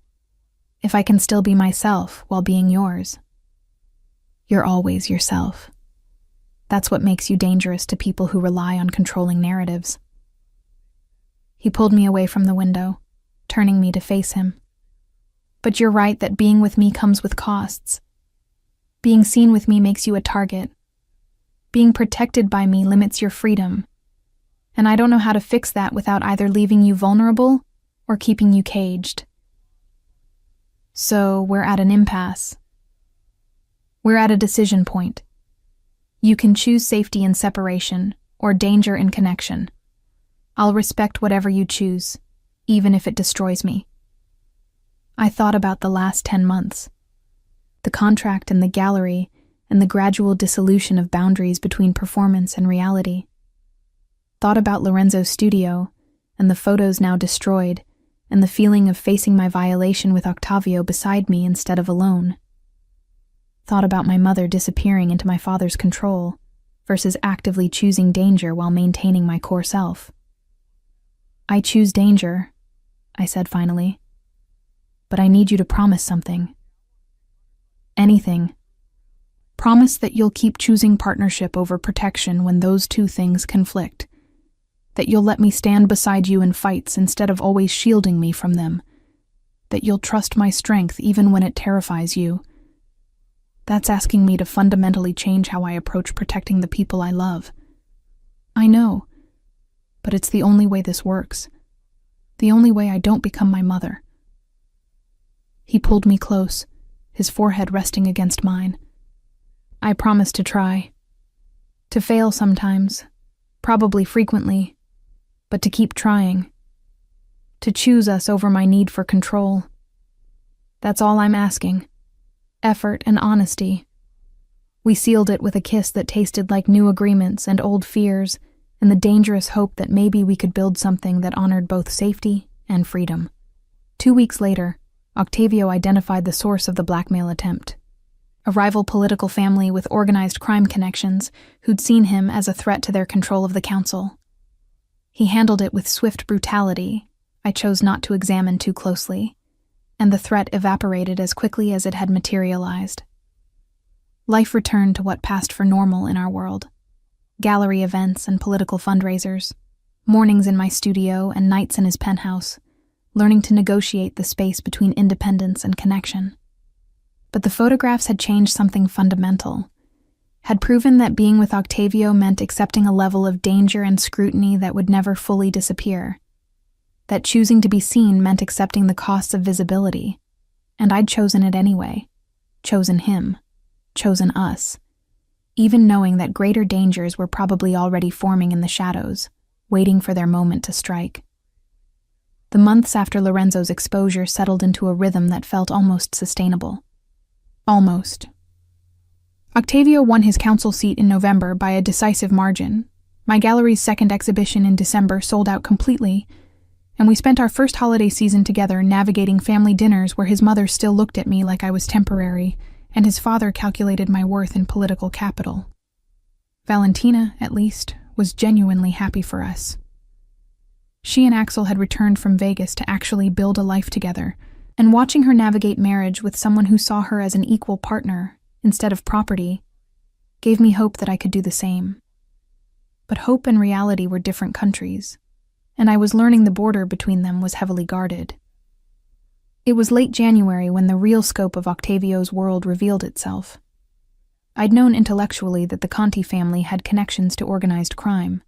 If I can still be myself while being yours. You're always yourself. That's what makes you dangerous to people who rely on controlling narratives. He pulled me away from the window, turning me to face him. But you're right that being with me comes with costs. Being seen with me makes you a target. Being protected by me limits your freedom. And I don't know how to fix that without either leaving you vulnerable or keeping you caged. So we're at an impasse. We're at a decision point. You can choose safety in separation or danger in connection. I'll respect whatever you choose, even if it destroys me. I thought about the last 10 months. The contract in the gallery and the gradual dissolution of boundaries between performance and reality. Thought about Lorenzo's studio and the photos now destroyed and the feeling of facing my violation with Octavio beside me instead of alone. Thought about my mother disappearing into my father's control versus actively choosing danger while maintaining my core self. I choose danger, I said finally. But I need you to promise something. Anything. Promise that you'll keep choosing partnership over protection when those two things conflict. That you'll let me stand beside you in fights instead of always shielding me from them. That you'll trust my strength even when it terrifies you. That's asking me to fundamentally change how I approach protecting the people I love. I know, but it's the only way this works. The only way I don't become my mother. He pulled me close, his forehead resting against mine. I promised to try. To fail sometimes, probably frequently, but to keep trying. To choose us over my need for control. That's all I'm asking. Effort and honesty. We sealed it with a kiss that tasted like new agreements and old fears, and the dangerous hope that maybe we could build something that honored both safety and freedom. 2 weeks later, Octavio identified the source of the blackmail attempt. A rival political family with organized crime connections who'd seen him as a threat to their control of the council. He handled it with swift brutality I chose not to examine too closely, and the threat evaporated as quickly as it had materialized. Life returned to what passed for normal in our world. Gallery events and political fundraisers, mornings in my studio and nights in his penthouse, learning to negotiate the space between independence and connection. But the photographs had changed something fundamental, had proven that being with Octavio meant accepting a level of danger and scrutiny that would never fully disappear, that choosing to be seen meant accepting the costs of visibility, and I'd chosen it anyway, chosen him, chosen us, even knowing that greater dangers were probably already forming in the shadows, waiting for their moment to strike. The months after Lorenzo's exposure settled into a rhythm that felt almost sustainable. Almost. Octavio won his council seat in November by a decisive margin, My gallery's second exhibition in December sold out completely, and we spent our first holiday season together navigating family dinners where his mother still looked at me like I was temporary, and his father calculated my worth in political capital. Valentina, at least, was genuinely happy for us. She and Axel had returned from Vegas to actually build a life together, and watching her navigate marriage with someone who saw her as an equal partner, instead of property, gave me hope that I could do the same. But hope and reality were different countries, and I was learning the border between them was heavily guarded. It was late January when the real scope of Octavio's world revealed itself. I'd known intellectually that the Conti family had connections to organized crime.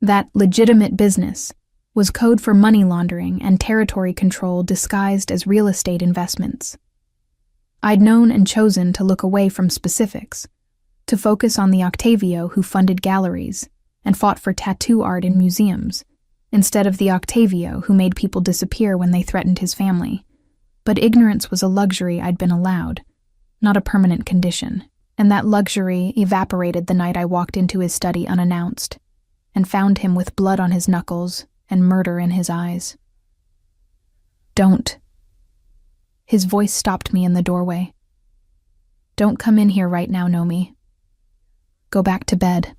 That legitimate business was code for money laundering and territory control disguised as real estate investments. I'd known and chosen to look away from specifics, to focus on the Octavio who funded galleries and fought for tattoo art in museums, instead of the Octavio who made people disappear when they threatened his family. But ignorance was a luxury I'd been allowed, not a permanent condition, and that luxury evaporated the night I walked into his study unannounced, and found him with blood on his knuckles and murder in his eyes. Don't. His voice stopped me in the doorway. Don't come in here right now, Nomi. Go back to bed.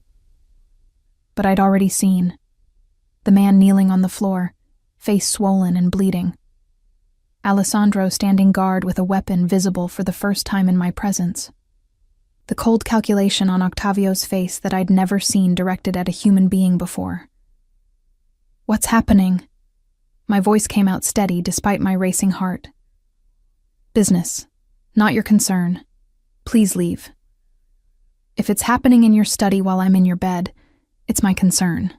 But I'd already seen. The man kneeling on the floor, face swollen and bleeding. Alessandro standing guard with a weapon visible for the first time in my presence. The cold calculation on Octavio's face that I'd never seen directed at a human being before. What's happening? My voice came out steady despite my racing heart. Business, not your concern. Please leave. If it's happening in your study while I'm in your bed, it's my concern.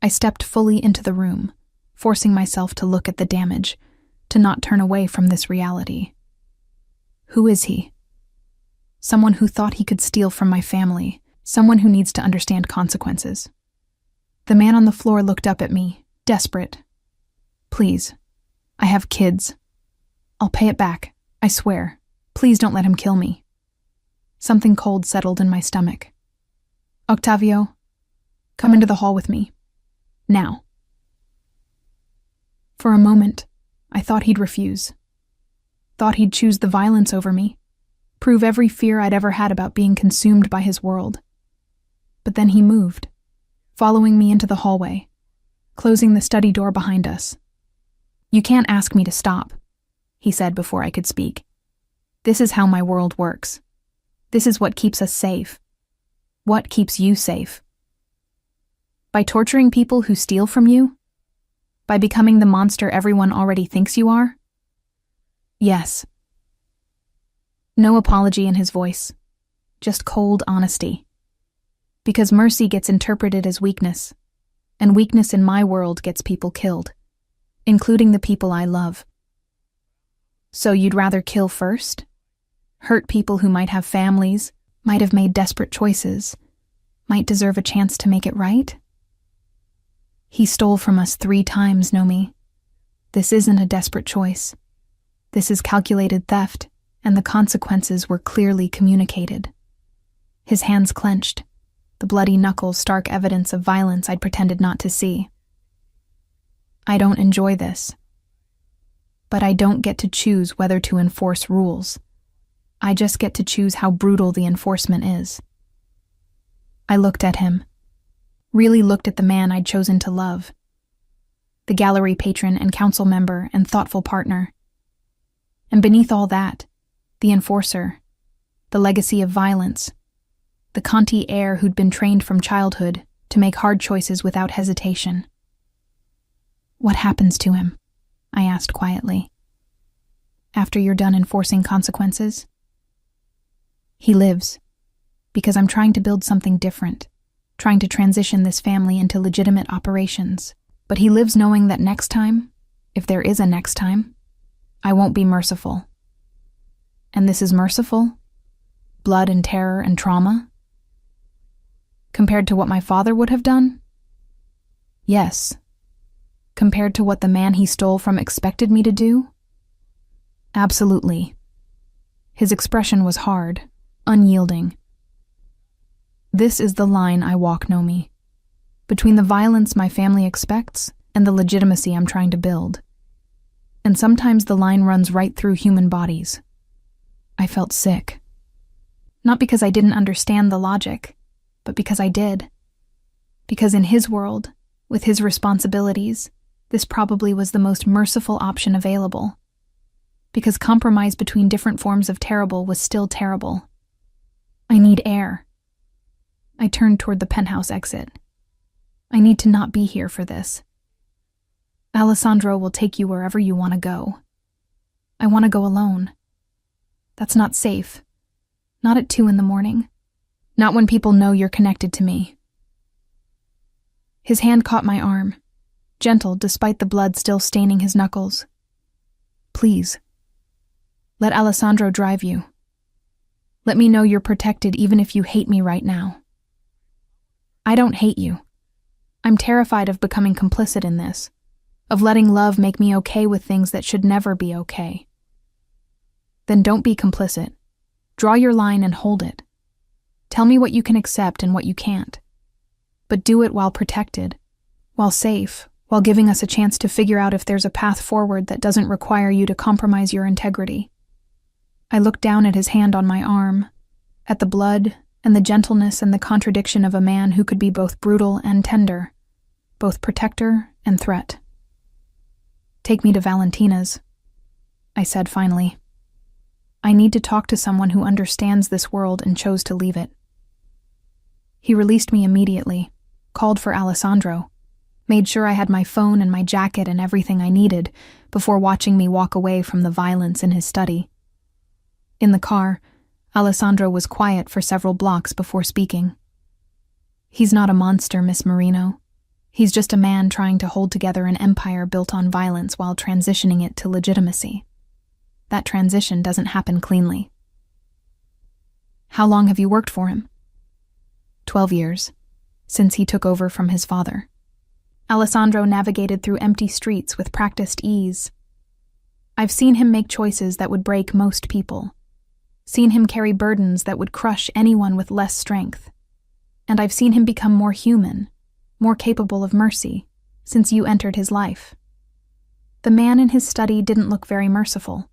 I stepped fully into the room, forcing myself to look at the damage, to not turn away from this reality. Who is he? Someone who thought he could steal from my family, someone who needs to understand consequences. The man on the floor looked up at me, desperate. Please, I have kids. I'll pay it back, I swear. Please don't let him kill me. Something cold settled in my stomach. Octavio, come into the hall with me. Now. For a moment, I thought he'd refuse. Thought he'd choose the violence over me, prove every fear I'd ever had about being consumed by his world. But then he moved, following me into the hallway, closing the study door behind us. You can't ask me to stop, he said before I could speak. This is how my world works. This is what keeps us safe. What keeps you safe? By torturing people who steal from you? By becoming the monster everyone already thinks you are? Yes. No apology in his voice, just cold honesty. Because mercy gets interpreted as weakness, and weakness in my world gets people killed, including the people I love. So you'd rather kill first? Hurt people who might have families, might have made desperate choices, might deserve a chance to make it right? He stole from us 3 times, Nomi. This isn't a desperate choice. This is calculated theft, and the consequences were clearly communicated. His hands clenched, the bloody knuckles stark evidence of violence I'd pretended not to see. I don't enjoy this. But I don't get to choose whether to enforce rules. I just get to choose how brutal the enforcement is. I looked at him, really looked at the man I'd chosen to love, the gallery patron and council member and thoughtful partner. And beneath all that, the enforcer, the legacy of violence, the Conti heir who'd been trained from childhood to make hard choices without hesitation. What happens to him? I asked quietly. After you're done enforcing consequences? He lives, because I'm trying to build something different, trying to transition this family into legitimate operations. But he lives knowing that next time, if there is a next time, I won't be merciful. And this is merciful? Blood and terror and trauma? Compared to what my father would have done? Yes. Compared to what the man he stole from expected me to do? Absolutely. His expression was hard, unyielding. This is the line I walk, Nomi, between the violence my family expects and the legitimacy I'm trying to build. And sometimes the line runs right through human bodies. I felt sick. Not because I didn't understand the logic, but because I did. Because in his world, with his responsibilities, this probably was the most merciful option available. Because compromise between different forms of terrible was still terrible. I need air. I turned toward the penthouse exit. I need to not be here for this. Alessandro will take you wherever you want to go. I want to go alone. That's not safe. Not at 2 a.m. Not when people know you're connected to me. His hand caught my arm, gentle despite the blood still staining his knuckles. Please. Let Alessandro drive you. Let me know you're protected even if you hate me right now. I don't hate you. I'm terrified of becoming complicit in this, of letting love make me okay with things that should never be okay. Then don't be complicit. Draw your line and hold it. Tell me what you can accept and what you can't. But do it while protected, while safe, while giving us a chance to figure out if there's a path forward that doesn't require you to compromise your integrity. I looked down at his hand on my arm, at the blood and the gentleness and the contradiction of a man who could be both brutal and tender, both protector and threat. Take me to Valentina's, I said finally. I need to talk to someone who understands this world and chose to leave it. He released me immediately, called for Alessandro, made sure I had my phone and my jacket and everything I needed before watching me walk away from the violence in his study. In the car, Alessandro was quiet for several blocks before speaking. He's not a monster, Miss Marino. He's just a man trying to hold together an empire built on violence while transitioning it to legitimacy. That transition doesn't happen cleanly. How long have you worked for him? 12 years, since he took over from his father. Alessandro navigated through empty streets with practiced ease. I've seen him make choices that would break most people, seen him carry burdens that would crush anyone with less strength, and I've seen him become more human, more capable of mercy, since you entered his life. The man in his study didn't look very merciful.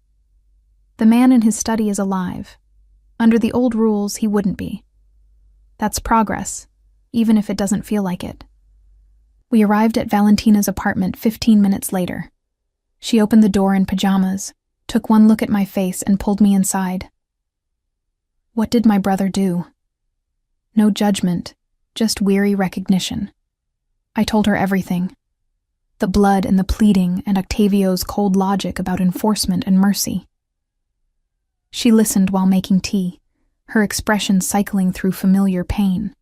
The man in his study is alive. Under the old rules, he wouldn't be. That's progress, even if it doesn't feel like it. We arrived at Valentina's apartment 15 minutes later. She opened the door in pajamas, took one look at my face, and pulled me inside. What did my brother do? No judgment, just weary recognition. I told her everything. The blood and the pleading and Octavio's cold logic about enforcement and mercy. She listened while making tea, her expression cycling through familiar pain.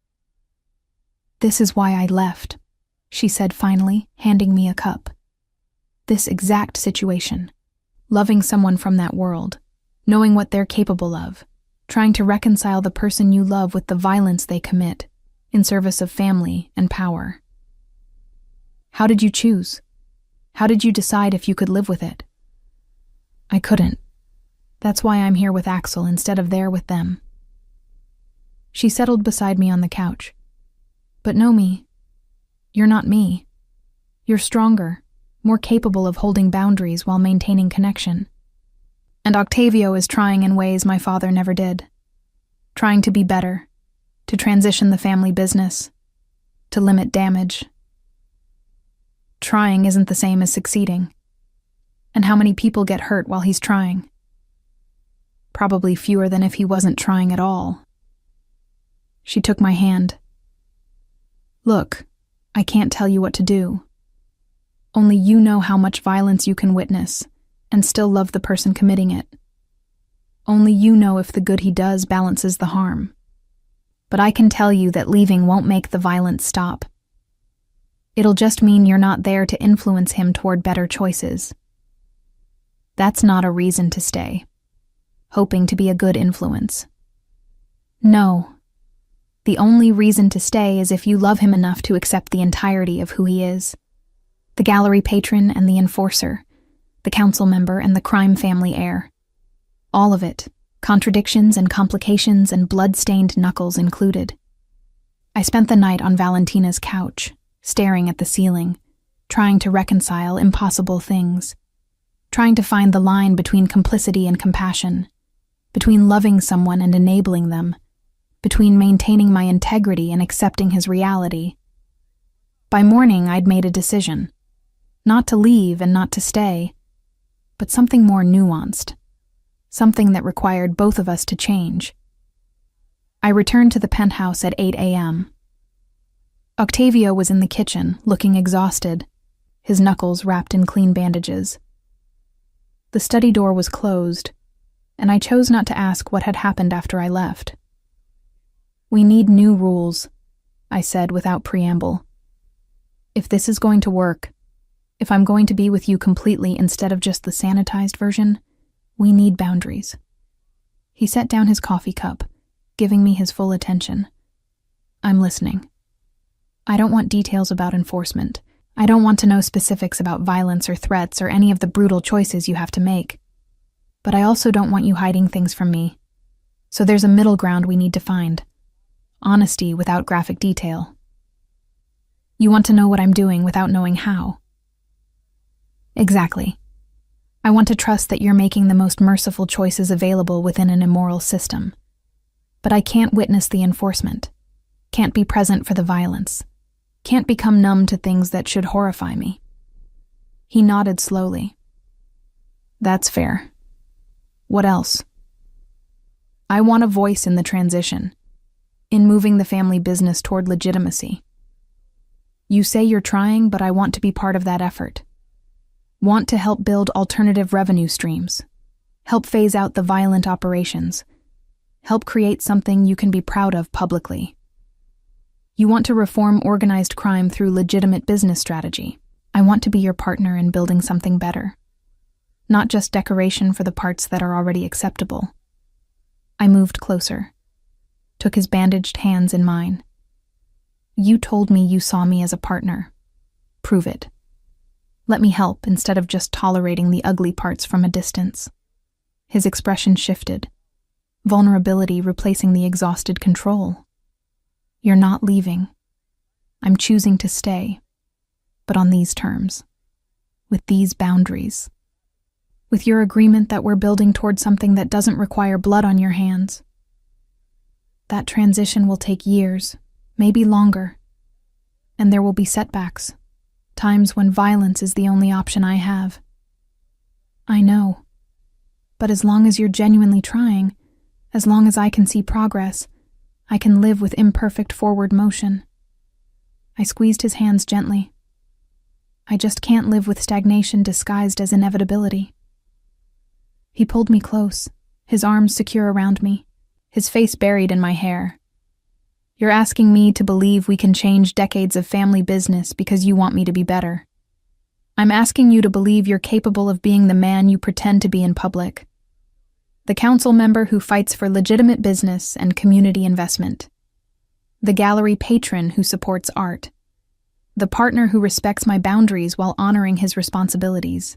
This is why I left, she said finally, handing me a cup. This exact situation. Loving someone from that world, knowing what they're capable of, trying to reconcile the person you love with the violence they commit, in service of family and power. How did you choose? How did you decide if you could live with it? I couldn't. That's why I'm here with Axel instead of there with them. She settled beside me on the couch. But Nomi, you're not me. You're stronger, more capable of holding boundaries while maintaining connection. And Octavio is trying in ways my father never did. Trying to be better, to transition the family business, to limit damage. Trying isn't the same as succeeding. And how many people get hurt while he's trying? Probably fewer than if he wasn't trying at all. She took my hand. Look, I can't tell you what to do. Only you know how much violence you can witness and still love the person committing it. Only you know if the good he does balances the harm. But I can tell you that leaving won't make the violence stop. It'll just mean you're not there to influence him toward better choices. That's not a reason to stay, hoping to be a good influence. No. The only reason to stay is if you love him enough to accept the entirety of who he is. The gallery patron and the enforcer, the council member and the crime family heir. All of it, contradictions and complications and blood-stained knuckles included. I spent the night on Valentina's couch, staring at the ceiling, trying to reconcile impossible things, trying to find the line between complicity and compassion, between loving someone and enabling them, between maintaining my integrity and accepting his reality. By morning, I'd made a decision, not to leave and not to stay, but something more nuanced, something that required both of us to change. I returned to the penthouse at 8 a.m. Octavio was in the kitchen, looking exhausted, his knuckles wrapped in clean bandages. The study door was closed, and I chose not to ask what had happened after I left. "We need new rules," I said without preamble. "If this is going to work, if I'm going to be with you completely instead of just the sanitized version, we need boundaries." He set down his coffee cup, giving me his full attention. "I'm listening. I don't want details about enforcement. I don't want to know specifics about violence or threats or any of the brutal choices you have to make. But I also don't want you hiding things from me. So there's a middle ground we need to find. Honesty without graphic detail. You want to know what I'm doing without knowing how." "Exactly. I want to trust that you're making the most merciful choices available within an immoral system. But I can't witness the enforcement, can't be present for the violence, can't become numb to things that should horrify me." He nodded slowly. "That's fair. What else?" "I want a voice in the transition, in moving the family business toward legitimacy. You say you're trying, but I want to be part of that effort. Want to help build alternative revenue streams, help phase out the violent operations, help create something you can be proud of publicly. You want to reform organized crime through legitimate business strategy. I want to be your partner in building something better, not just decoration for the parts that are already acceptable." I moved closer, took his bandaged hands in mine. "You told me you saw me as a partner. Prove it. Let me help instead of just tolerating the ugly parts from a distance." His expression shifted, vulnerability replacing the exhausted control. "You're not leaving. I'm choosing to stay, but on these terms, with these boundaries, with your agreement that we're building toward something that doesn't require blood on your hands. That transition will take years, maybe longer, and there will be setbacks, times when violence is the only option I have. I know, but as long as you're genuinely trying, as long as I can see progress, I can live with imperfect forward motion." I squeezed his hands gently. "I just can't live with stagnation disguised as inevitability." He pulled me close, his arms secure around me, his face buried in my hair. "You're asking me to believe we can change decades of family business because you want me to be better. I'm asking you to believe you're capable of being the man you pretend to be in public. The council member who fights for legitimate business and community investment. The gallery patron who supports art. The partner who respects my boundaries while honoring his responsibilities.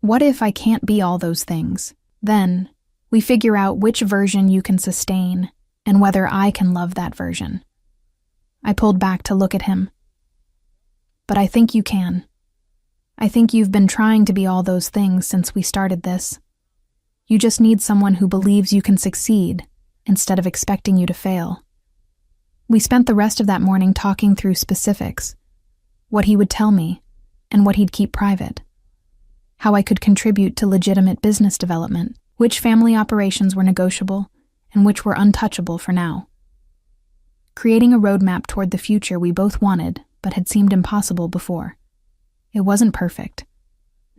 What if I can't be all those things? Then, we figure out which version you can sustain and whether I can love that version." I pulled back to look at him. "But I think you can. I think you've been trying to be all those things since we started this. You just need someone who believes you can succeed instead of expecting you to fail." We spent the rest of that morning talking through specifics, what he would tell me and what he'd keep private, how I could contribute to legitimate business development, which family operations were negotiable and which were untouchable for now. Creating a roadmap toward the future we both wanted but had seemed impossible before. It wasn't perfect.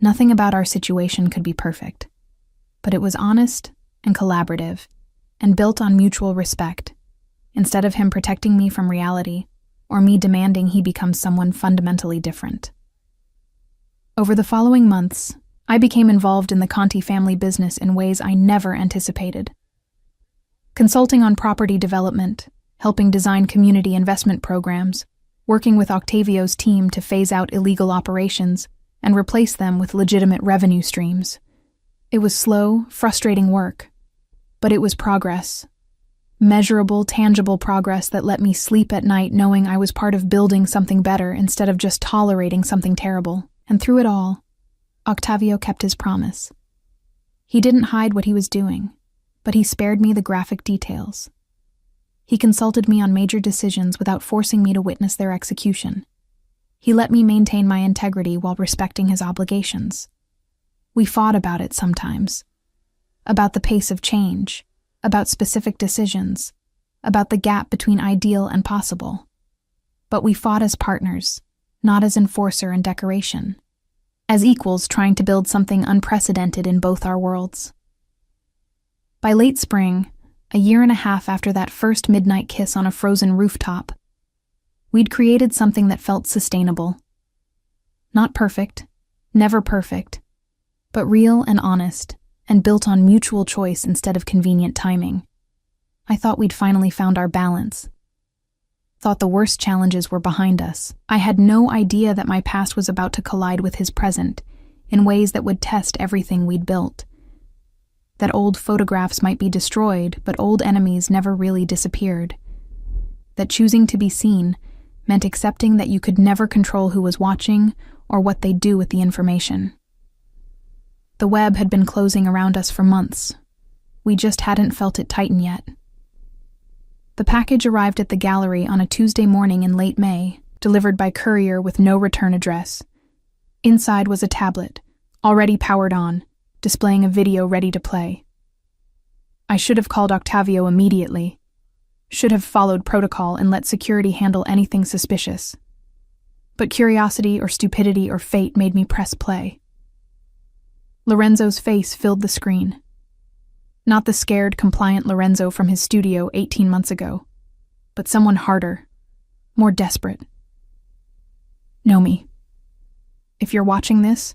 Nothing about our situation could be perfect. But it was honest and collaborative and built on mutual respect, instead of him protecting me from reality or me demanding he become someone fundamentally different. Over the following months, I became involved in the Conti family business in ways I never anticipated. Consulting on property development, helping design community investment programs, working with Octavio's team to phase out illegal operations and replace them with legitimate revenue streams. It was slow, frustrating work, but it was progress. Measurable, tangible progress that let me sleep at night knowing I was part of building something better instead of just tolerating something terrible. And through it all, Octavio kept his promise. He didn't hide what he was doing, but he spared me the graphic details. He consulted me on major decisions without forcing me to witness their execution. He let me maintain my integrity while respecting his obligations. We fought about it sometimes. About the pace of change, about specific decisions, about the gap between ideal and possible. But we fought as partners, not as enforcer and decoration. As equals trying to build something unprecedented in both our worlds. By late spring, a year and a half after that first midnight kiss on a frozen rooftop, we'd created something that felt sustainable. Not perfect, never perfect, but real and honest, and built on mutual choice instead of convenient timing. I thought we'd finally found our balance. Thought the worst challenges were behind us. I had no idea that my past was about to collide with his present in ways that would test everything we'd built. That old photographs might be destroyed, but old enemies never really disappeared. That choosing to be seen meant accepting that you could never control who was watching or what they'd do with the information. The web had been closing around us for months. We just hadn't felt it tighten yet. The package arrived at the gallery on a Tuesday morning in late May, delivered by courier with no return address. Inside was a tablet, already powered on, displaying a video ready to play. I should have called Octavio immediately. Should have followed protocol and let security handle anything suspicious. But curiosity or stupidity or fate made me press play. Lorenzo's face filled the screen. Not the scared, compliant Lorenzo from his studio 18 months ago, but someone harder, more desperate. Nomi, if you're watching this,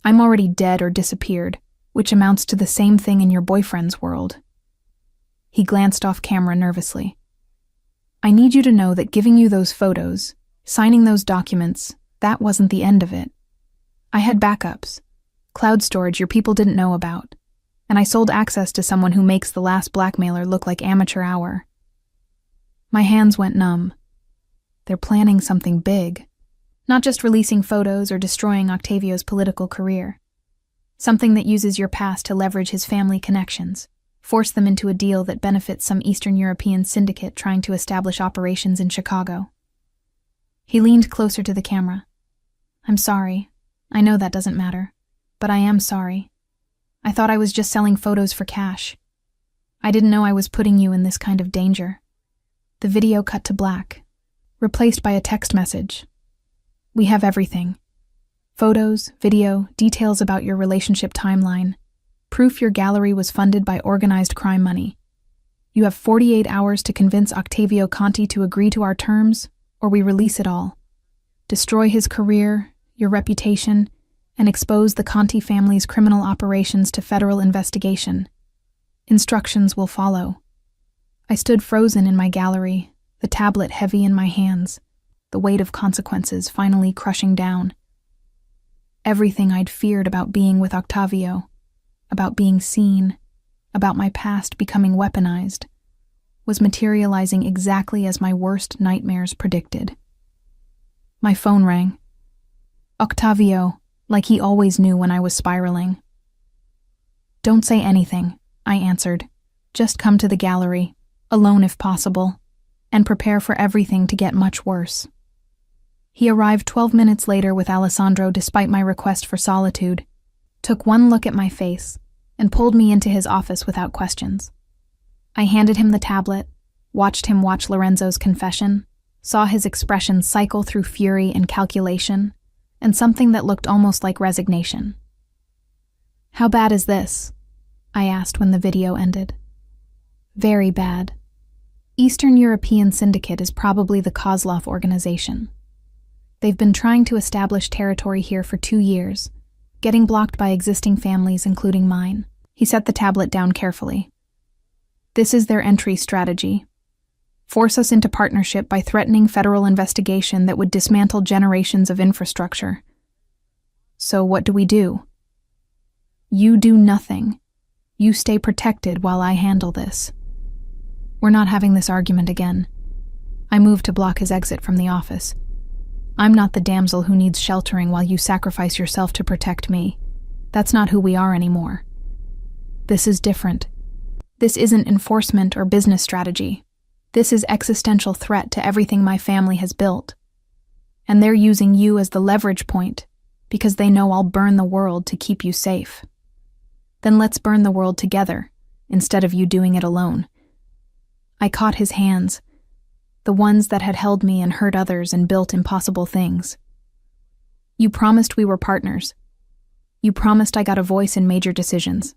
I'm already dead or disappeared, which amounts to the same thing in your boyfriend's world. He glanced off camera nervously. I need you to know that giving you those photos, signing those documents, that wasn't the end of it. I had backups, cloud storage your people didn't know about, and I sold access to someone who makes the last blackmailer look like amateur hour. My hands went numb. They're planning something big. Not just releasing photos or destroying Octavio's political career. Something that uses your past to leverage his family connections, force them into a deal that benefits some Eastern European syndicate trying to establish operations in Chicago. He leaned closer to the camera. I'm sorry. I know that doesn't matter. But I am sorry. I thought I was just selling photos for cash. I didn't know I was putting you in this kind of danger. The video cut to black, replaced by a text message. We have everything. Photos, video, details about your relationship timeline. Proof your gallery was funded by organized crime money. You have 48 hours to convince Octavio Conti to agree to our terms, or we release it all. Destroy his career, your reputation, and expose the Conti family's criminal operations to federal investigation. Instructions will follow. I stood frozen in my gallery, the tablet heavy in my hands, the weight of consequences finally crushing down. Everything I'd feared about being with Octavio, about being seen, about my past becoming weaponized, was materializing exactly as my worst nightmares predicted. My phone rang. Octavio, like he always knew when I was spiraling. Don't say anything, I answered. Just come to the gallery, alone if possible, and prepare for everything to get much worse. He arrived 12 minutes later with Alessandro despite my request for solitude, took one look at my face, and pulled me into his office without questions. I handed him the tablet, watched him watch Lorenzo's confession, saw his expression cycle through fury and calculation, and something that looked almost like resignation. How bad is this? I asked when the video ended. Very bad. Eastern European Syndicate is probably the Kozlov organization. They've been trying to establish territory here for 2 years, getting blocked by existing families including mine. He set the tablet down carefully. This is their entry strategy. Force us into partnership by threatening federal investigation that would dismantle generations of infrastructure. So what do? You do nothing. You stay protected while I handle this. We're not having this argument again. I moved to block his exit from the office. I'm not the damsel who needs sheltering while you sacrifice yourself to protect me. That's not who we are anymore. This is different. This isn't enforcement or business strategy. This is existential threat to everything my family has built. And they're using you as the leverage point because they know I'll burn the world to keep you safe. Then let's burn the world together instead of you doing it alone. I caught his hands, the ones that had held me and hurt others and built impossible things. You promised we were partners. You promised I got a voice in major decisions.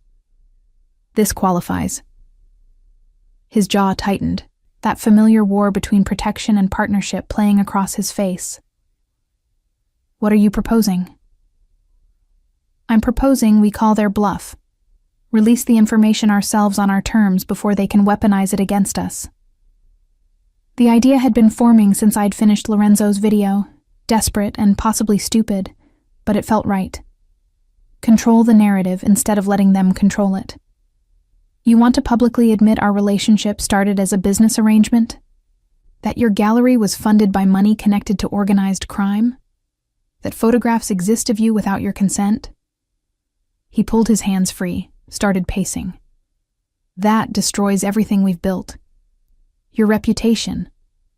This qualifies. His jaw tightened, that familiar war between protection and partnership playing across his face. What are you proposing? I'm proposing we call their bluff. Release the information ourselves on our terms before they can weaponize it against us. The idea had been forming since I'd finished Lorenzo's video, desperate and possibly stupid, but it felt right. Control the narrative instead of letting them control it. You want to publicly admit our relationship started as a business arrangement? That your gallery was funded by money connected to organized crime? That photographs exist of you without your consent? He pulled his hands free, started pacing. That destroys everything we've built. Your reputation,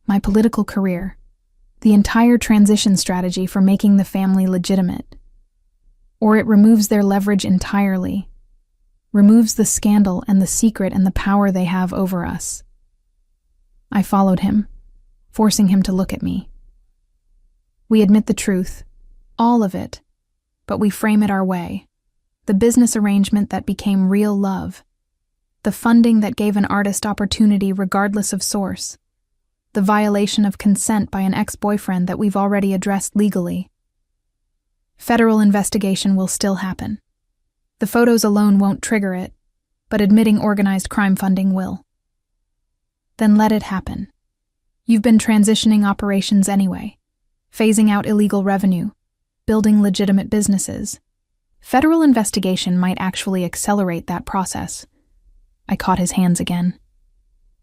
my political career, the entire transition strategy for making the family legitimate. Or it removes their leverage entirely, removes the scandal and the secret and the power they have over us. I followed him, forcing him to look at me. We admit the truth, all of it, but we frame it our way. The business arrangement that became real love. The funding that gave an artist opportunity regardless of source. The violation of consent by an ex-boyfriend that we've already addressed legally. Federal investigation will still happen. The photos alone won't trigger it, but admitting organized crime funding will. Then let it happen. You've been transitioning operations anyway, phasing out illegal revenue, building legitimate businesses. Federal investigation might actually accelerate that process. I caught his hands again.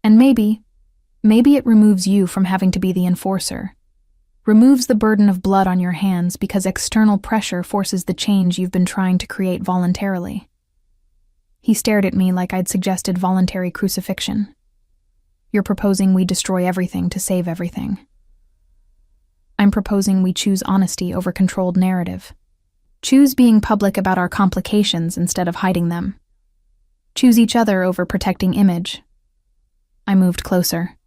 And maybe it removes you from having to be the enforcer. Removes the burden of blood on your hands because external pressure forces the change you've been trying to create voluntarily. He stared at me like I'd suggested voluntary crucifixion. You're proposing we destroy everything to save everything. I'm proposing we choose honesty over controlled narrative. Choose being public about our complications instead of hiding them. Choose each other over protecting image. I moved closer.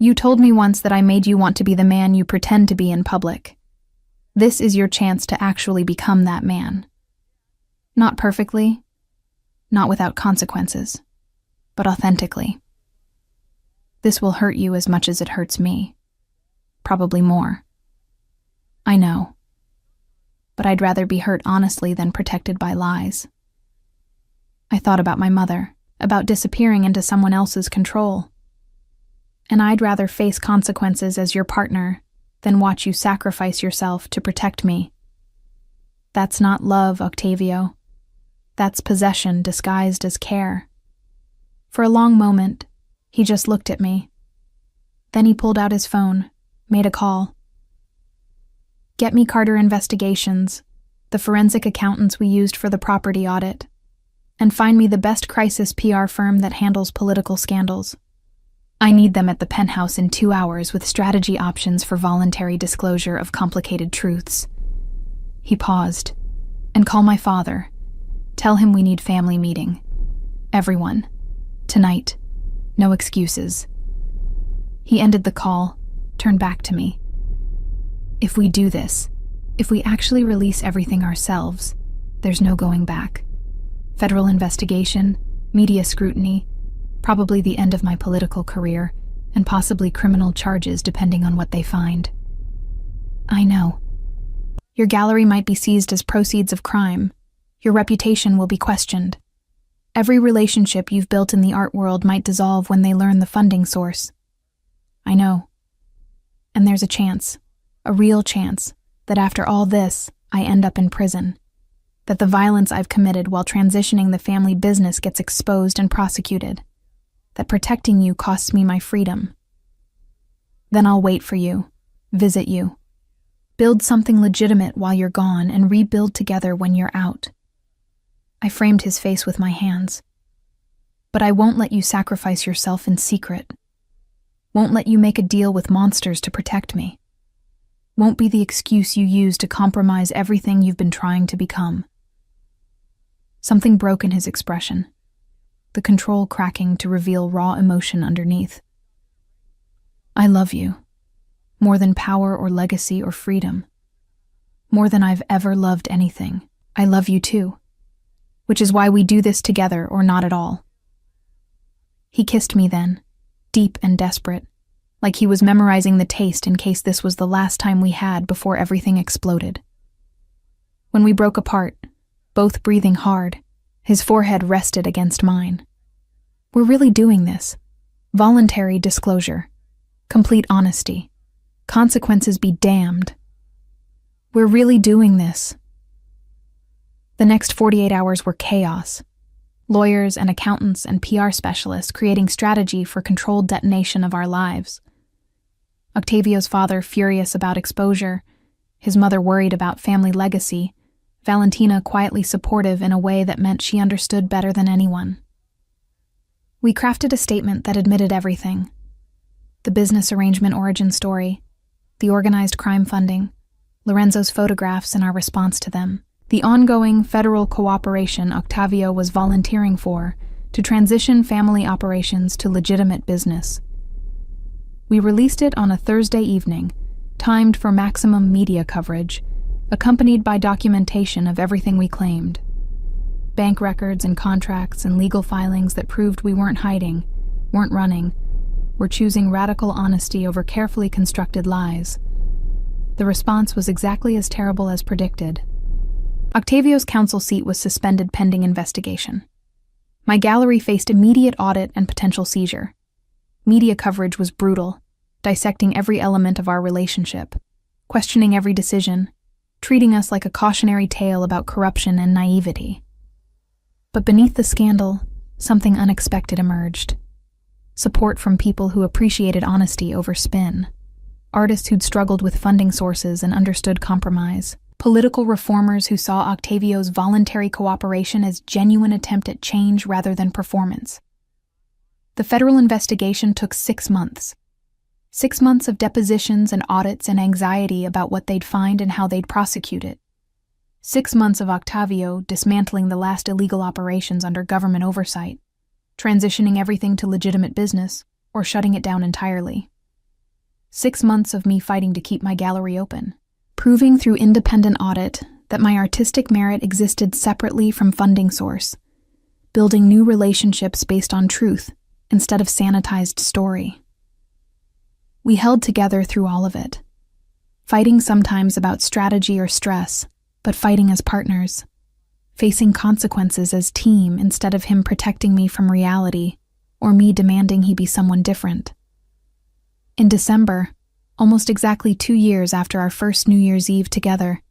You told me once that I made you want to be the man you pretend to be in public. This is your chance to actually become that man. Not perfectly, not without consequences, but authentically. This will hurt you as much as it hurts me. Probably more. I know. But I'd rather be hurt honestly than protected by lies. I thought about my mother, about disappearing into someone else's control. And I'd rather face consequences as your partner than watch you sacrifice yourself to protect me. That's not love, Octavio. That's possession disguised as care. For a long moment, he just looked at me. Then he pulled out his phone, made a call. Get me Carter Investigations, the forensic accountants we used for the property audit, and find me the best crisis PR firm that handles political scandals. I need them at the penthouse in 2 hours with strategy options for voluntary disclosure of complicated truths. He paused. And call my father. Tell him we need family meeting. Everyone. Tonight. No excuses. He ended the call, turned back to me. If we do this, if we actually release everything ourselves, there's no going back. Federal investigation, media scrutiny, probably the end of my political career, and possibly criminal charges depending on what they find. I know. Your gallery might be seized as proceeds of crime. Your reputation will be questioned. Every relationship you've built in the art world might dissolve when they learn the funding source. I know. And there's a chance, a real chance, that after all this, I end up in prison. That the violence I've committed while transitioning the family business gets exposed and prosecuted. that protecting you costs me my freedom. Then I'll wait for you, visit you, build something legitimate while you're gone, and rebuild together when you're out. I framed his face with my hands. But I won't let you sacrifice yourself in secret. Won't let you make a deal with monsters to protect me. Won't be the excuse you use to compromise everything you've been trying to become. Something broke in his expression, the control cracking to reveal raw emotion underneath. I love you, more than power or legacy or freedom. More than I've ever loved anything. I love you too, which is why we do this together or not at all. He kissed me then, deep and desperate, like he was memorizing the taste in case this was the last time we had before everything exploded. When we broke apart, both breathing hard, his forehead rested against mine. We're really doing this. Voluntary disclosure. Complete honesty. Consequences be damned. We're really doing this. The next 48 hours were chaos. Lawyers and accountants and PR specialists creating strategy for controlled detonation of our lives. Octavio's father furious about exposure, his mother worried about family legacy, Valentina quietly supportive in a way that meant she understood better than anyone. We crafted a statement that admitted everything. The business arrangement origin story, the organized crime funding, Lorenzo's photographs and our response to them, the ongoing federal cooperation Octavio was volunteering for to transition family operations to legitimate business. We released it on a Thursday evening, timed for maximum media coverage, accompanied by documentation of everything we claimed. Bank records and contracts and legal filings that proved we weren't hiding, weren't running, were choosing radical honesty over carefully constructed lies. The response was exactly as terrible as predicted. Octavio's counsel seat was suspended pending investigation. My gallery faced immediate audit and potential seizure. Media coverage was brutal, dissecting every element of our relationship, questioning every decision, treating us like a cautionary tale about corruption and naivety. But beneath the scandal, something unexpected emerged. Support from people who appreciated honesty over spin. Artists who'd struggled with funding sources and understood compromise. Political reformers who saw Octavio's voluntary cooperation as genuine attempt at change rather than performance. The federal investigation took 6 months. 6 months of depositions and audits and anxiety about what they'd find and how they'd prosecute it. 6 months of Octavio dismantling the last illegal operations under government oversight, transitioning everything to legitimate business, or shutting it down entirely. 6 months of me fighting to keep my gallery open, proving through independent audit that my artistic merit existed separately from funding source, building new relationships based on truth instead of sanitized story. We held together through all of it, fighting sometimes about strategy or stress, but fighting as partners, facing consequences as team instead of him protecting me from reality or me demanding he be someone different. In December, almost exactly 2 years after our first New Year's Eve together,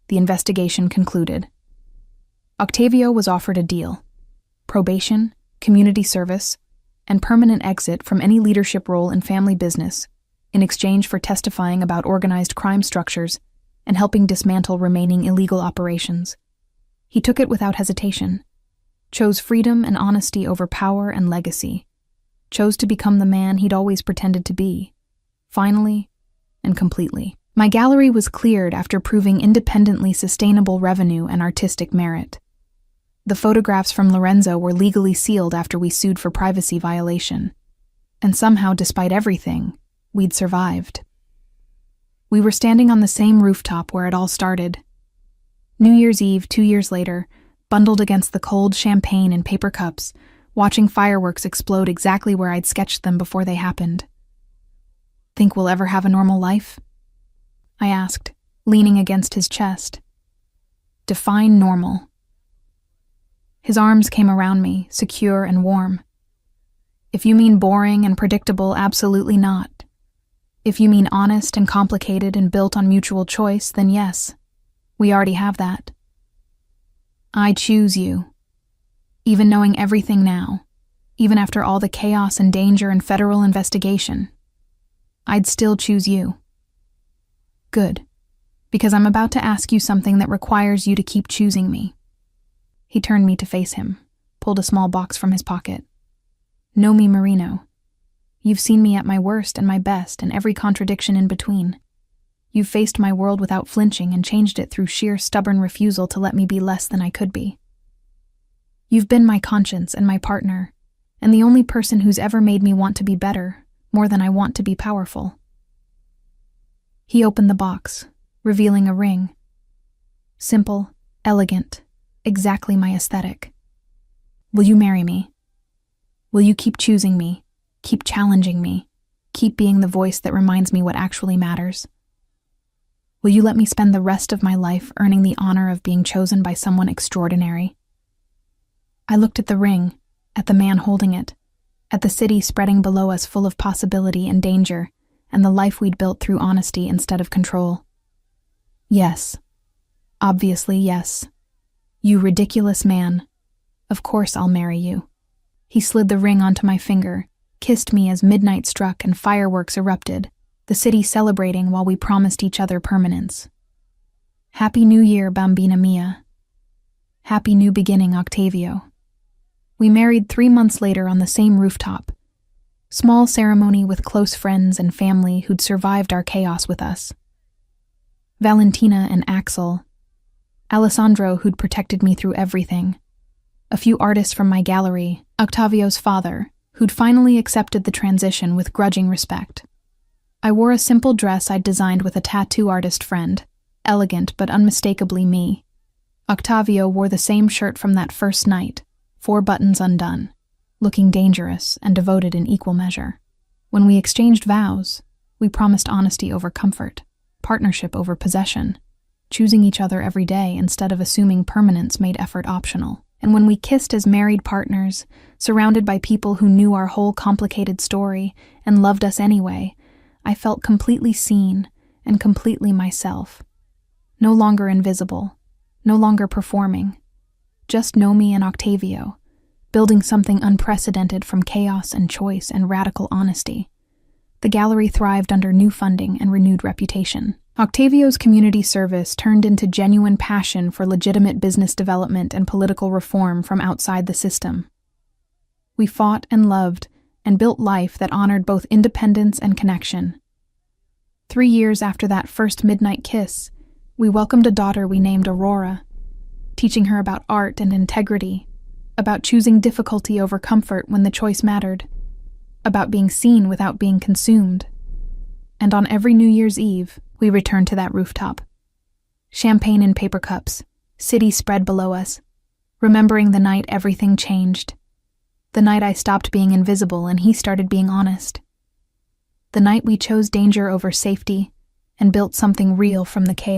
the investigation concluded. Octavio was offered a deal: probation, community service, and permanent exit from any leadership role in family business in exchange for testifying about organized crime structures and helping dismantle remaining illegal operations. He took it without hesitation, chose freedom and honesty over power and legacy, chose to become the man he'd always pretended to be, finally and completely. My gallery was cleared after proving independently sustainable revenue and artistic merit. The photographs from Lorenzo were legally sealed after we sued for privacy violation, and somehow, despite everything, we'd survived. We were standing on the same rooftop where it all started. New Year's Eve 2 years later, bundled against the cold champagne in paper cups, watching fireworks explode exactly where I'd sketched them before they happened. Think we'll ever have a normal life? I asked, leaning against his chest. Define normal. His arms came around me, secure and warm. If you mean boring and predictable, absolutely not. If you mean honest and complicated and built on mutual choice, then yes, we already have that. I choose you. Even knowing everything now, Even after all the chaos and danger and federal investigation, I'd still choose you. Good, because I'm about to ask you something that requires you to keep choosing me. He turned me to face him, pulled a small box from his pocket. Know me, Marino. You've seen me at my worst and my best and every contradiction in between. You've faced my world without flinching and changed it through sheer stubborn refusal to let me be less than I could be. You've been my conscience and my partner, and the only person who's ever made me want to be better, more than I want to be powerful. He opened the box, revealing a ring. Simple, elegant, exactly my aesthetic. Will you marry me? Will you keep choosing me, keep challenging me, keep being the voice that reminds me what actually matters? Will you let me spend the rest of my life earning the honor of being chosen by someone extraordinary? I looked at the ring, at the man holding it, at the city spreading below us full of possibility and danger, and the life we'd built through honesty instead of control. Yes. Obviously, yes. You ridiculous man. Of course I'll marry you. He slid the ring onto my finger, kissed me as midnight struck and fireworks erupted, the city celebrating while we promised each other permanence. Happy New Year, Bambina mia. Happy new beginning, Octavio. We married 3 months later on the same rooftop. Small ceremony with close friends and family who'd survived our chaos with us. Valentina and Axel. Alessandro, who'd protected me through everything. A few artists from my gallery, Octavio's father, who'd finally accepted the transition with grudging respect. I wore a simple dress I'd designed with a tattoo artist friend, elegant but unmistakably me. Octavio wore the same shirt from that first night, 4 buttons undone, looking dangerous and devoted in equal measure. When we exchanged vows, we promised honesty over comfort, partnership over possession, choosing each other every day instead of assuming permanence made effort optional. And when we kissed as married partners, surrounded by people who knew our whole complicated story and loved us anyway, I felt completely seen and completely myself. No longer invisible, no longer performing. Just Nomi and Octavio, building something unprecedented from chaos and choice and radical honesty. The gallery thrived under new funding and renewed reputation. Octavio's community service turned into genuine passion for legitimate business development and political reform from outside the system. We fought and loved and built life that honored both independence and connection. 3 years after that first midnight kiss, we welcomed a daughter we named Aurora, teaching her about art and integrity, about choosing difficulty over comfort when the choice mattered, about being seen without being consumed. And on every New Year's Eve, we returned to that rooftop. Champagne in paper cups, city spread below us, remembering the night everything changed. The night I stopped being invisible and he started being honest. The night we chose danger over safety and built something real from the chaos.